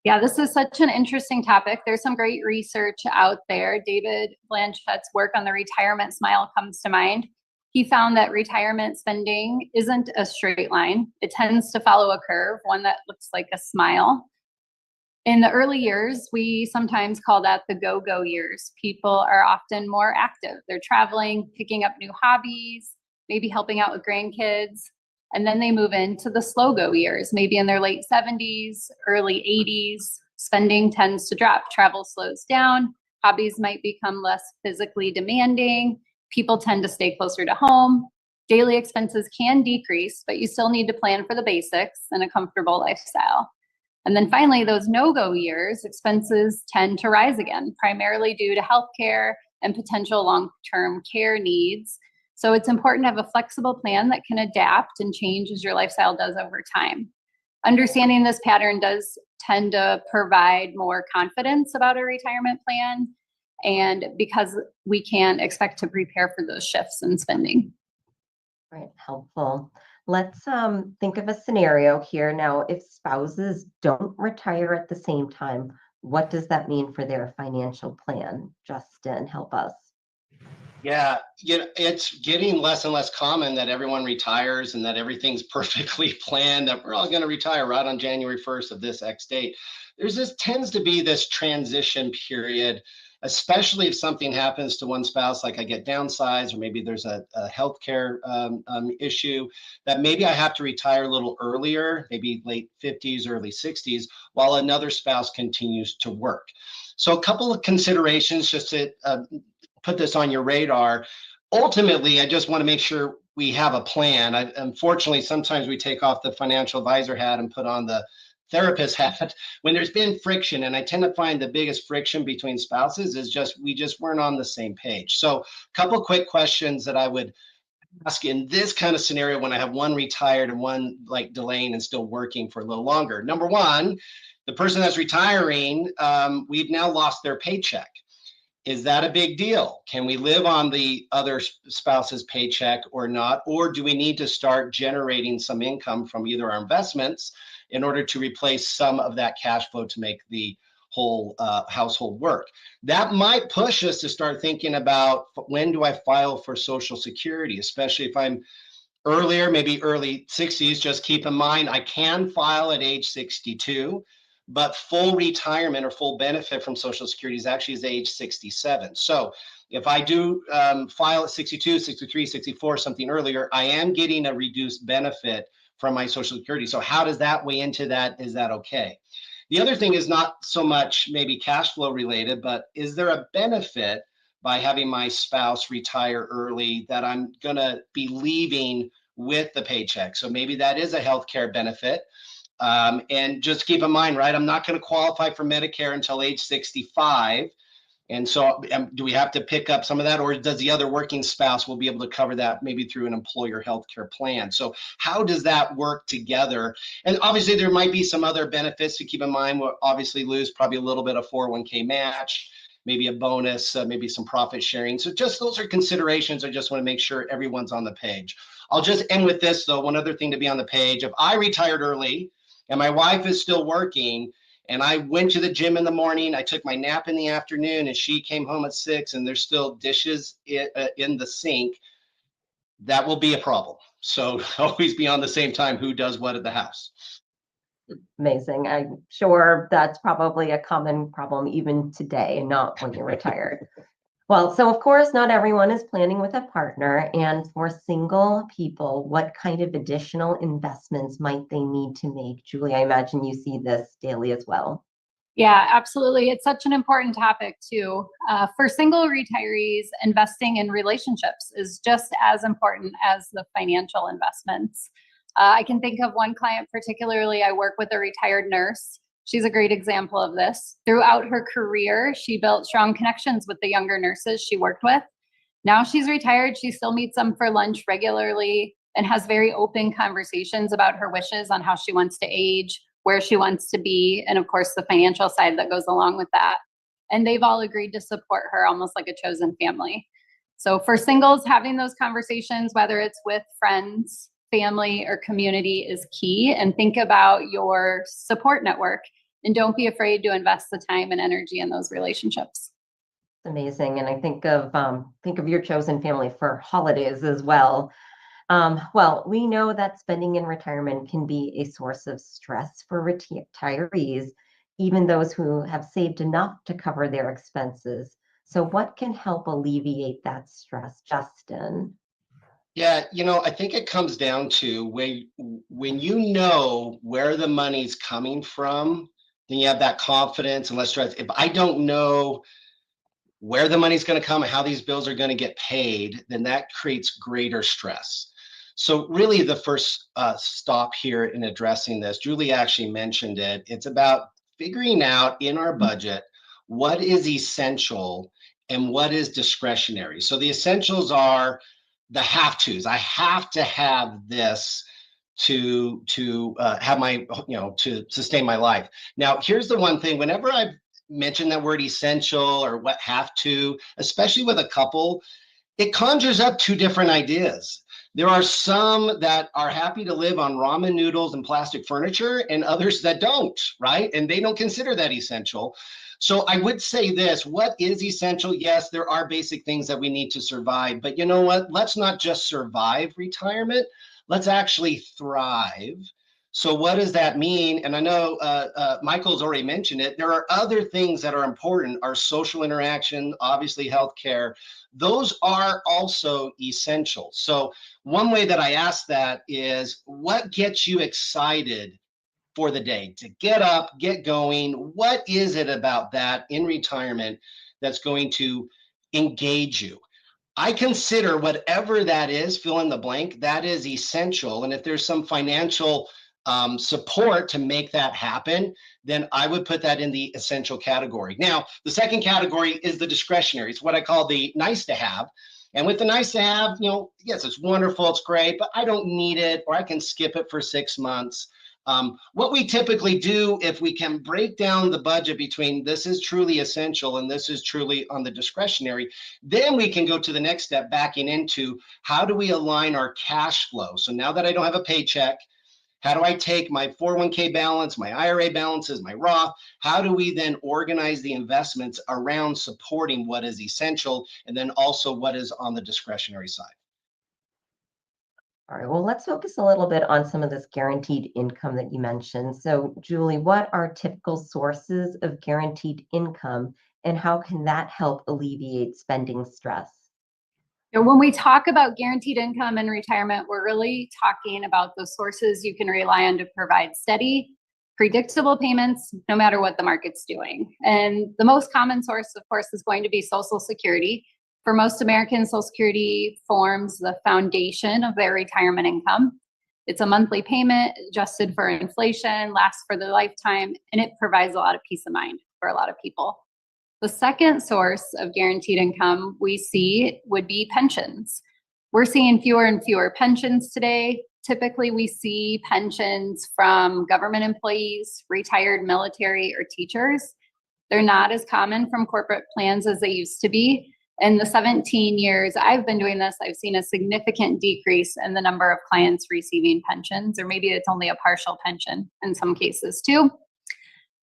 Speaker 7: Yeah, this is such an interesting topic. There's some great research out there. David Blanchett's work on the retirement smile comes to mind. He found that retirement spending isn't a straight line. It tends to follow a curve, one that looks like a smile. In the early years, we sometimes call that the go-go years. People are often more active. They're traveling, picking up new hobbies, maybe helping out with grandkids. And then they move into the slow go years, maybe in their late 70s, early 80s. Spending tends to drop, travel slows down, hobbies might become less physically demanding, people tend to stay closer to home, daily expenses can decrease, but you still need to plan for the basics and a comfortable lifestyle. And then finally, those no-go years, expenses tend to rise again, primarily due to healthcare and potential long-term care needs. So it's important to have a flexible plan that can adapt and change as your lifestyle does over time. Understanding this pattern does tend to provide more confidence about a retirement plan, and because we can expect to prepare for those shifts in spending.
Speaker 1: Right, helpful. Let's think of a scenario here. Now, if spouses don't retire at the same time, what does that mean for their financial plan? Justin, help us.
Speaker 8: Yeah, it's getting less and less common that everyone retires and that everything's perfectly planned, that we're all going to retire right on January 1st of this X date. Tends to be this transition period, especially if something happens to one spouse, like I get downsized, or maybe there's a healthcare issue, that maybe I have to retire a little earlier, maybe late 50s, early 60s, while another spouse continues to work. So a couple of considerations just to put this on your radar. Ultimately, I just want to make sure we have a plan. Unfortunately, sometimes we take off the financial advisor hat and put on the therapist hat when there's been friction. And I tend to find the biggest friction between spouses is we just weren't on the same page. So a couple quick questions that I would ask in this kind of scenario when I have one retired and one like delaying and still working for a little longer. Number one, the person that's retiring, we've now lost their paycheck. Is that a big deal? Can we live on the other spouse's paycheck or not? Or do we need to start generating some income from either our investments in order to replace some of that cash flow to make the whole household work. That might push us to start thinking about, when do I file for Social Security, especially if I'm earlier, maybe early 60s. Just keep in mind, I can file at age 62, but full retirement or full benefit from Social Security is actually age 67. So if I do file at 62, 63, 64, something earlier, I am getting a reduced benefit from my Social Security. So how does that weigh into that? Is that okay? The other thing is not so much maybe cash flow related, but is there a benefit by having my spouse retire early that I'm going to be leaving with the paycheck? So maybe that is a healthcare benefit. And just keep in mind, right, I'm not going to qualify for Medicare until age 65. And so do we have to pick up some of that, or does the other working spouse will be able to cover that maybe through an employer healthcare plan? So how does that work together? And obviously there might be some other benefits to keep in mind. We'll obviously lose probably a little bit of 401k match, maybe a bonus, maybe some profit sharing. So just those are considerations. I just want to make sure everyone's on the page. I'll just end with this though. One other thing to be on the page: if I retired early and my wife is still working, and I went to the gym in the morning, I took my nap in the afternoon, and she came home at 6 and there's still dishes in the sink, that will be a problem. So always be on the same time who does what at the house.
Speaker 1: Amazing. I'm sure that's probably a common problem even today, not when you're retired. Well, so of course, not everyone is planning with a partner. And for single people, what kind of additional investments might they need to make? Julie, I imagine you see this daily as well.
Speaker 7: Yeah, absolutely. It's such an important topic too. For single retirees, investing in relationships is just as important as the financial investments. I can think of one client particularly. I work with a retired nurse. She's a great example of this. Throughout her career, she built strong connections with the younger nurses she worked with. Now she's retired. She still meets them for lunch regularly and has very open conversations about her wishes on how she wants to age, where she wants to be, and of course the financial side that goes along with that. And they've all agreed to support her almost like a chosen family. So for singles, having those conversations, whether it's with friends, family, or community, is key. And think about your support network, and don't be afraid to invest the time and energy in those relationships.
Speaker 1: Amazing. And I think of your chosen family for holidays as well. Well, we know that spending in retirement can be a source of stress for retirees, even those who have saved enough to cover their expenses. So what can help alleviate that stress, Justin?
Speaker 8: Yeah, I think it comes down to when you know where the money's coming from, then you have that confidence and less stress. If I don't know where the money's going to come and how these bills are going to get paid, then that creates greater stress. So really the first stop here in addressing this, Julie actually mentioned it, it's about figuring out in our budget what is essential and what is discretionary. So the essentials are the have-tos. I have to have this to have my, to sustain my life. Now, here's the one thing: whenever I mention that word essential or what have to, especially with a couple, it conjures up two different ideas. There are some that are happy to live on ramen noodles and plastic furniture, and others that don't, right? And they don't consider that essential. So I would say this: what is essential? Yes, there are basic things that we need to survive, but you know what? Let's not just survive retirement. Let's actually thrive. So what does that mean? And I know Michael's already mentioned it. There are other things that are important: our social interaction, obviously healthcare. Those are also essential. So one way that I ask that is, what gets you excited for the day, to get up, get going? What is it about that in retirement that's going to engage you? I consider whatever that is, fill in the blank, that is essential. And if there's some financial support to make that happen, then I would put that in the essential category. Now, the second category is the discretionary. It's what I call the nice to have. And with the nice to have, yes, it's wonderful, it's great, but I don't need it, or I can skip it for 6 months. What we typically do, if we can break down the budget between this is truly essential and this is truly on the discretionary, then we can go to the next step, backing into how do we align our cash flow. So now that I don't have a paycheck, How do I take my 401k balance, my IRA balances, my Roth? How do we then organize the investments around supporting what is essential and then also what is on the discretionary side?
Speaker 1: All right, well, let's focus a little bit on some of this guaranteed income that you mentioned. So, Julie, what are typical sources of guaranteed income and how can that help alleviate spending stress?
Speaker 7: When we talk about guaranteed income in retirement, we're really talking about the sources you can rely on to provide steady, predictable payments, no matter what the market's doing. And the most common source, of course, is going to be Social Security. For most Americans, Social Security forms the foundation of their retirement income. It's a monthly payment adjusted for inflation, lasts for the lifetime, and it provides a lot of peace of mind for a lot of people. The second source of guaranteed income we see would be pensions. We're seeing fewer and fewer pensions today. Typically, we see pensions from government employees, retired military, or teachers. They're not as common from corporate plans as they used to be. In the 17 years I've been doing this, I've seen a significant decrease in the number of clients receiving pensions, or maybe it's only a partial pension in some cases too.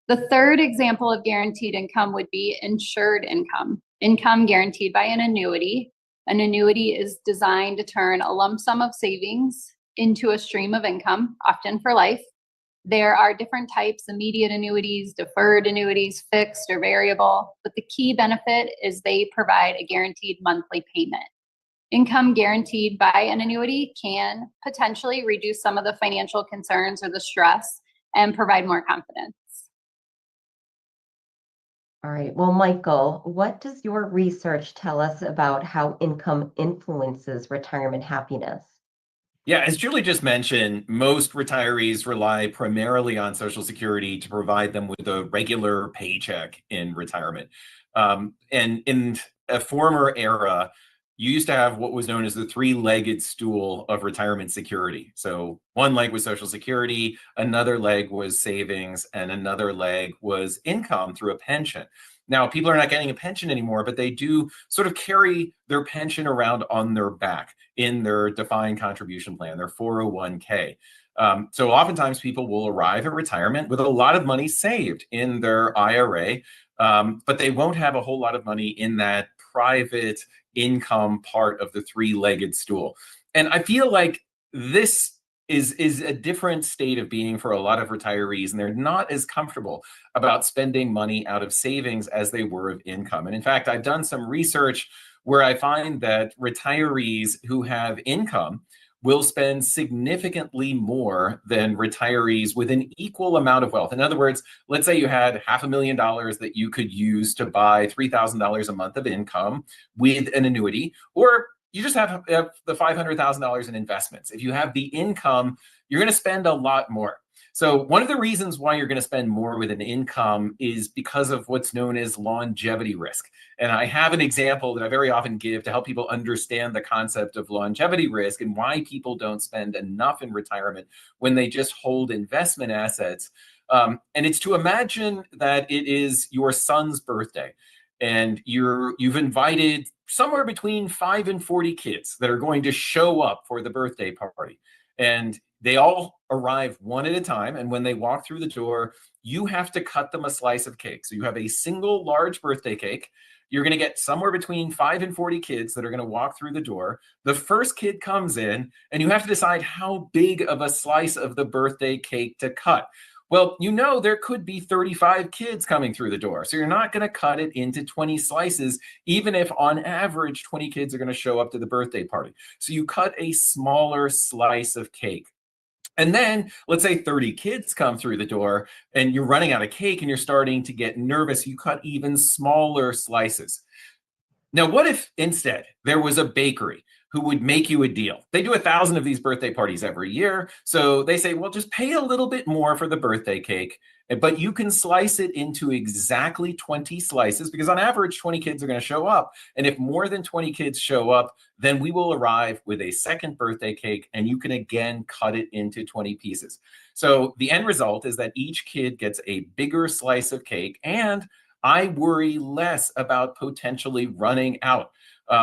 Speaker 7: The third example of guaranteed income would be insured income, income guaranteed by an annuity. An annuity is designed to turn a lump sum of savings into a stream of income, often for life. There are different types: immediate annuities, deferred annuities, fixed or variable, but the key benefit is they provide a guaranteed monthly payment. Income guaranteed by an annuity can potentially reduce some of the financial concerns or the stress and provide more confidence.
Speaker 1: All right, well, Michael, what does your research tell us about how income influences retirement happiness?
Speaker 6: Yeah, as Julie just mentioned, most retirees rely primarily on Social Security to provide them with a regular paycheck in retirement. And in a former era, you used to have what was known as the three-legged stool of retirement security. So one leg was Social Security, another leg was savings, and another leg was income through a pension. Now, people are not getting a pension anymore, but they do sort of carry their pension around on their back in their defined contribution plan, their 401k. So oftentimes people will arrive at retirement with a lot of money saved in their IRA, but they won't have a whole lot of money in that private income part of the three-legged stool. And I feel like this is a different state of being for a lot of retirees, and they're not as comfortable about spending money out of savings as they were of income. And in fact, I've done some research where I find that retirees who have income will spend significantly more than retirees with an equal amount of wealth. In other words, let's say you had $500,000 that you could use to buy $3,000 a month of income with an annuity, or you just have the $500,000 in investments. If you have the income, you're going to spend a lot more. So one of the reasons why you're going to spend more with an income is because of what's known as longevity risk. And I have an example that I very often give to help people understand the concept of longevity risk and why people don't spend enough in retirement when they just hold investment assets. And it's to imagine that it is your son's birthday, and you've invited somewhere between 5 and 40 kids that are going to show up for the birthday party. And they all arrive one at a time. And when they walk through the door, you have to cut them a slice of cake. So you have a single large birthday cake. You're going to get somewhere between 5 and 40 kids that are going to walk through the door. The first kid comes in, and you have to decide how big of a slice of the birthday cake to cut. Well, you know, there could be 35 kids coming through the door. So you're not going to cut it into 20 slices, even if on average 20 kids are going to show up to the birthday party. So you cut a smaller slice of cake. And then let's say 30 kids come through the door and you're running out of cake and you're starting to get nervous. You cut even smaller slices. Now, what if instead there was a bakery who would make you a deal? They do 1,000 of these birthday parties every year. So they say, well, just pay a little bit more for the birthday cake, but you can slice it into exactly 20 slices, because on average, 20 kids are going to show up. And if more than 20 kids show up, then we will arrive with a second birthday cake, and you can again cut it into 20 pieces. So the end result is that each kid gets a bigger slice of cake, and I worry less about potentially running out.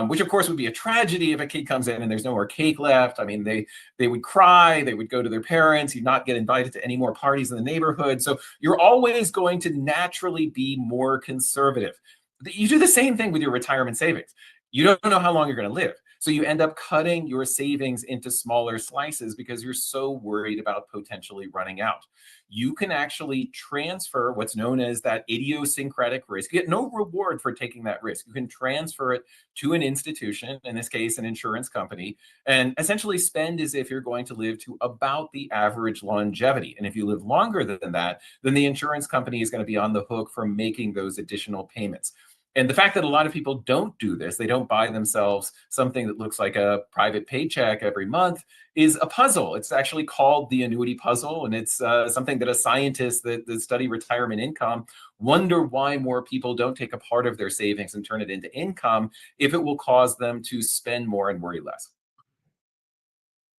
Speaker 6: which of course would be a tragedy if a kid comes in and there's no more cake left. I mean, they would cry, they would go to their parents, you'd not get invited to any more parties in the neighborhood. So you're always going to naturally be more conservative. You do the same thing with your retirement savings. You don't know how long you're going to live. So you end up cutting your savings into smaller slices because you're so worried about potentially running out. You can actually transfer what's known as that idiosyncratic risk. You get no reward for taking that risk. You can transfer it to an institution, in this case, an insurance company, and essentially spend as if you're going to live to about the average longevity. And if you live longer than that, then the insurance company is going to be on the hook for making those additional payments. And the fact that a lot of people don't do this, they don't buy themselves something that looks like a private paycheck every month, is a puzzle. It's actually called the annuity puzzle. And it's something that a scientist that study retirement income wonder why more people don't take a part of their savings and turn it into income if it will cause them to spend more and worry less.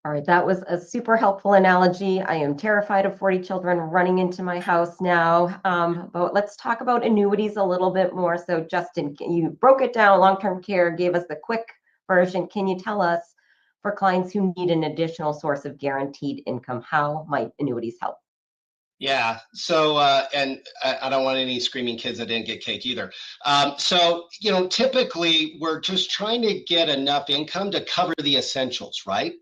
Speaker 1: All right, that was a super helpful analogy. I am terrified of 40 children running into my house now. But let's talk about annuities a little bit more. So Justin, you broke it down, long-term care, gave us the quick version. Can you tell us, for clients who need an additional source of guaranteed income, how might annuities help?
Speaker 8: Yeah. So, and I don't want any screaming kids that didn't get cake either. So, typically we're just trying to get enough income to cover the essentials, right?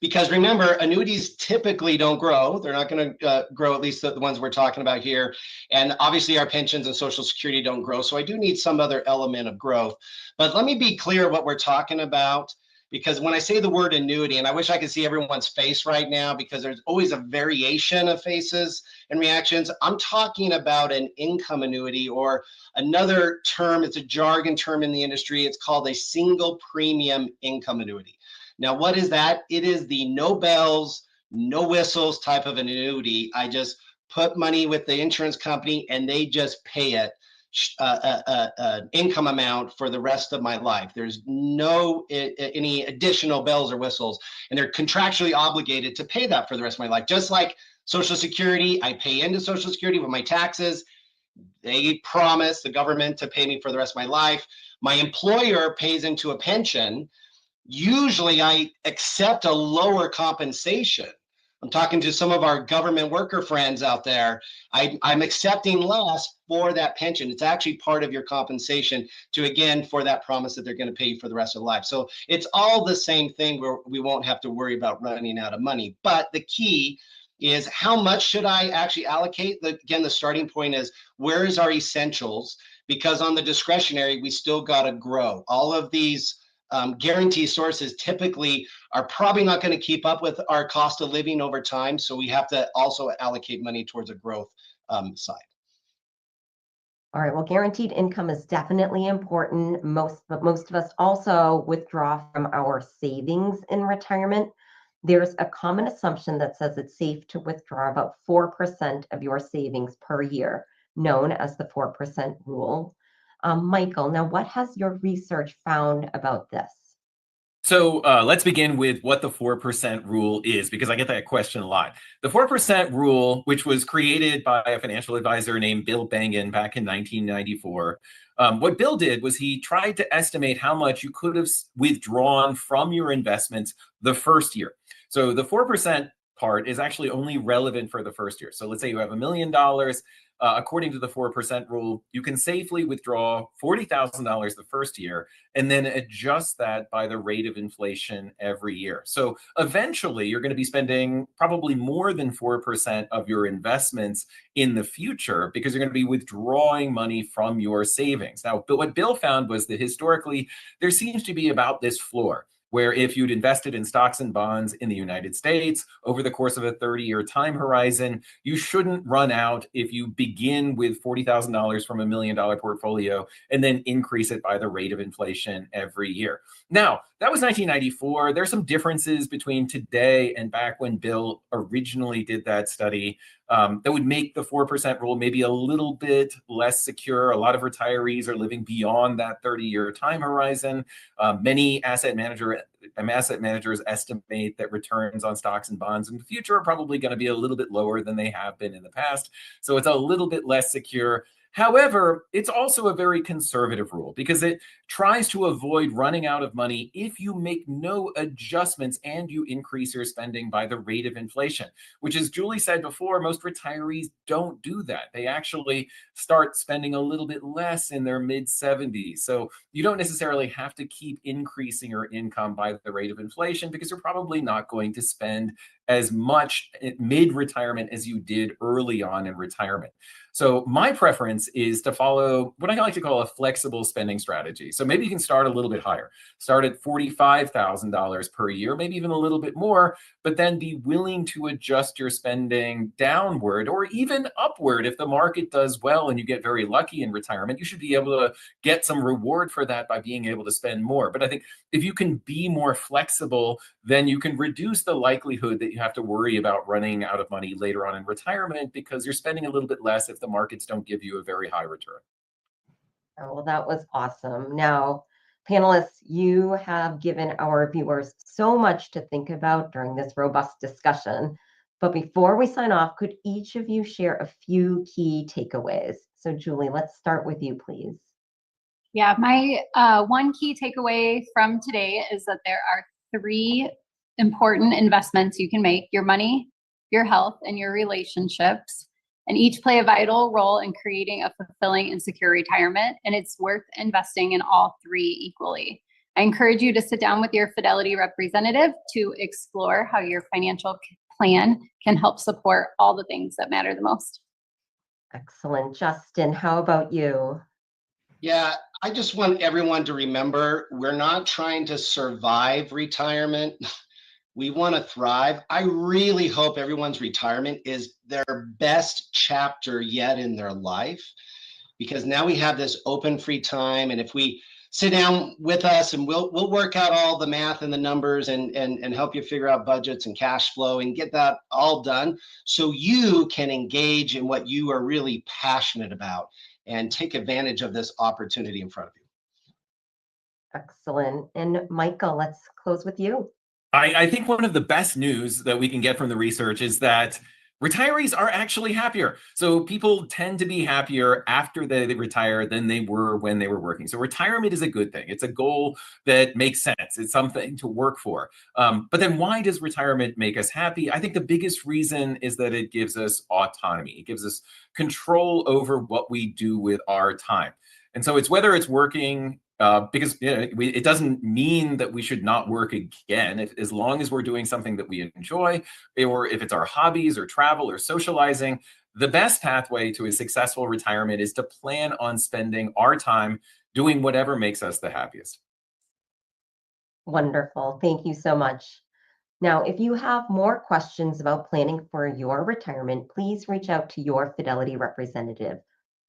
Speaker 8: Because remember, annuities typically don't grow. They're not going to grow, at least the ones we're talking about here. And obviously our pensions and Social Security don't grow. So I do need some other element of growth. But let me be clear what we're talking about. Because when I say the word annuity, and I wish I could see everyone's face right now, because there's always a variation of faces and reactions. I'm talking about an income annuity, or another term, it's a jargon term in the industry. It's called a single premium income annuity. Now, what is that? It is the no bells, no whistles type of annuity. I just put money with the insurance company and they just pay it income amount for the rest of my life. There's no any additional bells or whistles, and they're contractually obligated to pay that for the rest of my life. Just like Social Security, I pay into Social Security with my taxes. They promise, the government, to pay me for the rest of my life. My employer pays into a pension. Usually I accept a lower compensation. I'm talking to some of our government worker friends out there. I'm accepting less for that pension. It's actually part of your compensation for that promise that they're going to pay you for the rest of life. So it's all the same thing where we won't have to worry about running out of money. But the key is, how much should I actually allocate? Again, the starting point is, where is our essentials? Because on the discretionary, we still got to grow. All of these guarantee sources typically are probably not going to keep up with our cost of living over time. So we have to also allocate money towards a growth side.
Speaker 1: All right, well, guaranteed income is definitely important. But most of us also withdraw from our savings in retirement. There's a common assumption that says it's safe to withdraw about 4% of your savings per year, known as the 4% rule. Michael, now what has your research found about this?
Speaker 6: So let's begin with what the 4% rule is, because I get that question a lot. The 4% rule, which was created by a financial advisor named Bill Bengen back in 1994, what Bill did was he tried to estimate how much you could have withdrawn from your investments the first year. So the 4% part is actually only relevant for the first year. So let's say you have $1 million. According to the 4% rule, you can safely withdraw $40,000 the first year and then adjust that by the rate of inflation every year. So eventually you're going to be spending probably more than 4% of your investments in the future, because you're going to be withdrawing money from your savings. Now, but what Bill found was that historically there seems to be about this floor, where if you'd invested in stocks and bonds in the United States over the course of a 30-year time horizon, you shouldn't run out if you begin with $40,000 from $1 million portfolio and then increase it by the rate of inflation every year. Now, that was 1994. There's some differences between today and back when Bill originally did that study that would make the 4% rule maybe a little bit less secure. A lot of retirees are living beyond that 30-year time horizon. Many asset managers estimate that returns on stocks and bonds in the future are probably going to be a little bit lower than they have been in the past. So it's a little bit less secure. However, it's also a very conservative rule because it tries to avoid running out of money if you make no adjustments and you increase your spending by the rate of inflation, which, as Julie said before, most retirees don't do that. They actually start spending a little bit less in their mid 70s. So you don't necessarily have to keep increasing your income by the rate of inflation because you're probably not going to spend as much mid-retirement as you did early on in retirement. So my preference is to follow what I like to call a flexible spending strategy. So maybe you can start a little bit higher, start at $45,000 per year, maybe even a little bit more, but then be willing to adjust your spending downward or even upward. If the market does well and you get very lucky in retirement, you should be able to get some reward for that by being able to spend more. But I think if you can be more flexible, then you can reduce the likelihood that you have to worry about running out of money later on in retirement because you're spending a little bit less if the markets don't give you a very high return.
Speaker 1: Oh, well, that was awesome. Now, panelists, you have given our viewers so much to think about during this robust discussion. But before we sign off, could each of you share a few key takeaways? So, Julie, let's start with you, please.
Speaker 7: Yeah, my one key takeaway from today is that there are 3 important investments you can make: your money, your health, and your relationships. And each play a vital role in creating a fulfilling and secure retirement. And it's worth investing in all 3 equally. I encourage you to sit down with your Fidelity representative to explore how your financial plan can help support all the things that matter the most.
Speaker 1: Excellent. Justin, how about you?
Speaker 8: Yeah, I just want everyone to remember we're not trying to survive retirement. We want to thrive. I really hope everyone's retirement is their best chapter yet in their life, because now we have this open free time. And if we sit down with us and we'll work out all the math and the numbers and help you figure out budgets and cash flow and get that all done so you can engage in what you are really passionate about and take advantage of this opportunity in front of you.
Speaker 1: Excellent. And Michael, let's close with you.
Speaker 6: I think one of the best news that we can get from the research is that retirees are actually happier. So people tend to be happier after they retire than they were when they were working. So retirement is a good thing. It's a goal that makes sense. It's something to work for. But then why does retirement make us happy? I think the biggest reason is that it gives us autonomy. It gives us control over what we do with our time. And so it's whether it's working because it doesn't mean that we should not work again as long as we're doing something that we enjoy, or if it's our hobbies or travel or socializing. The best pathway to a successful retirement is to plan on spending our time doing whatever makes us the happiest.
Speaker 1: Wonderful. Thank you so much. Now, if you have more questions about planning for your retirement, please reach out to your Fidelity representative.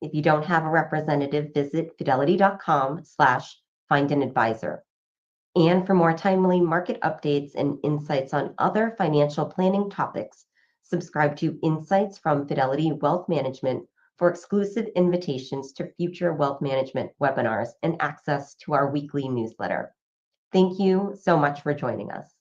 Speaker 1: If you don't have a representative, visit fidelity.com/find an advisor. And for more timely market updates and insights on other financial planning topics, subscribe to Insights from Fidelity Wealth Management for exclusive invitations to future wealth management webinars and access to our weekly newsletter. Thank you so much for joining us.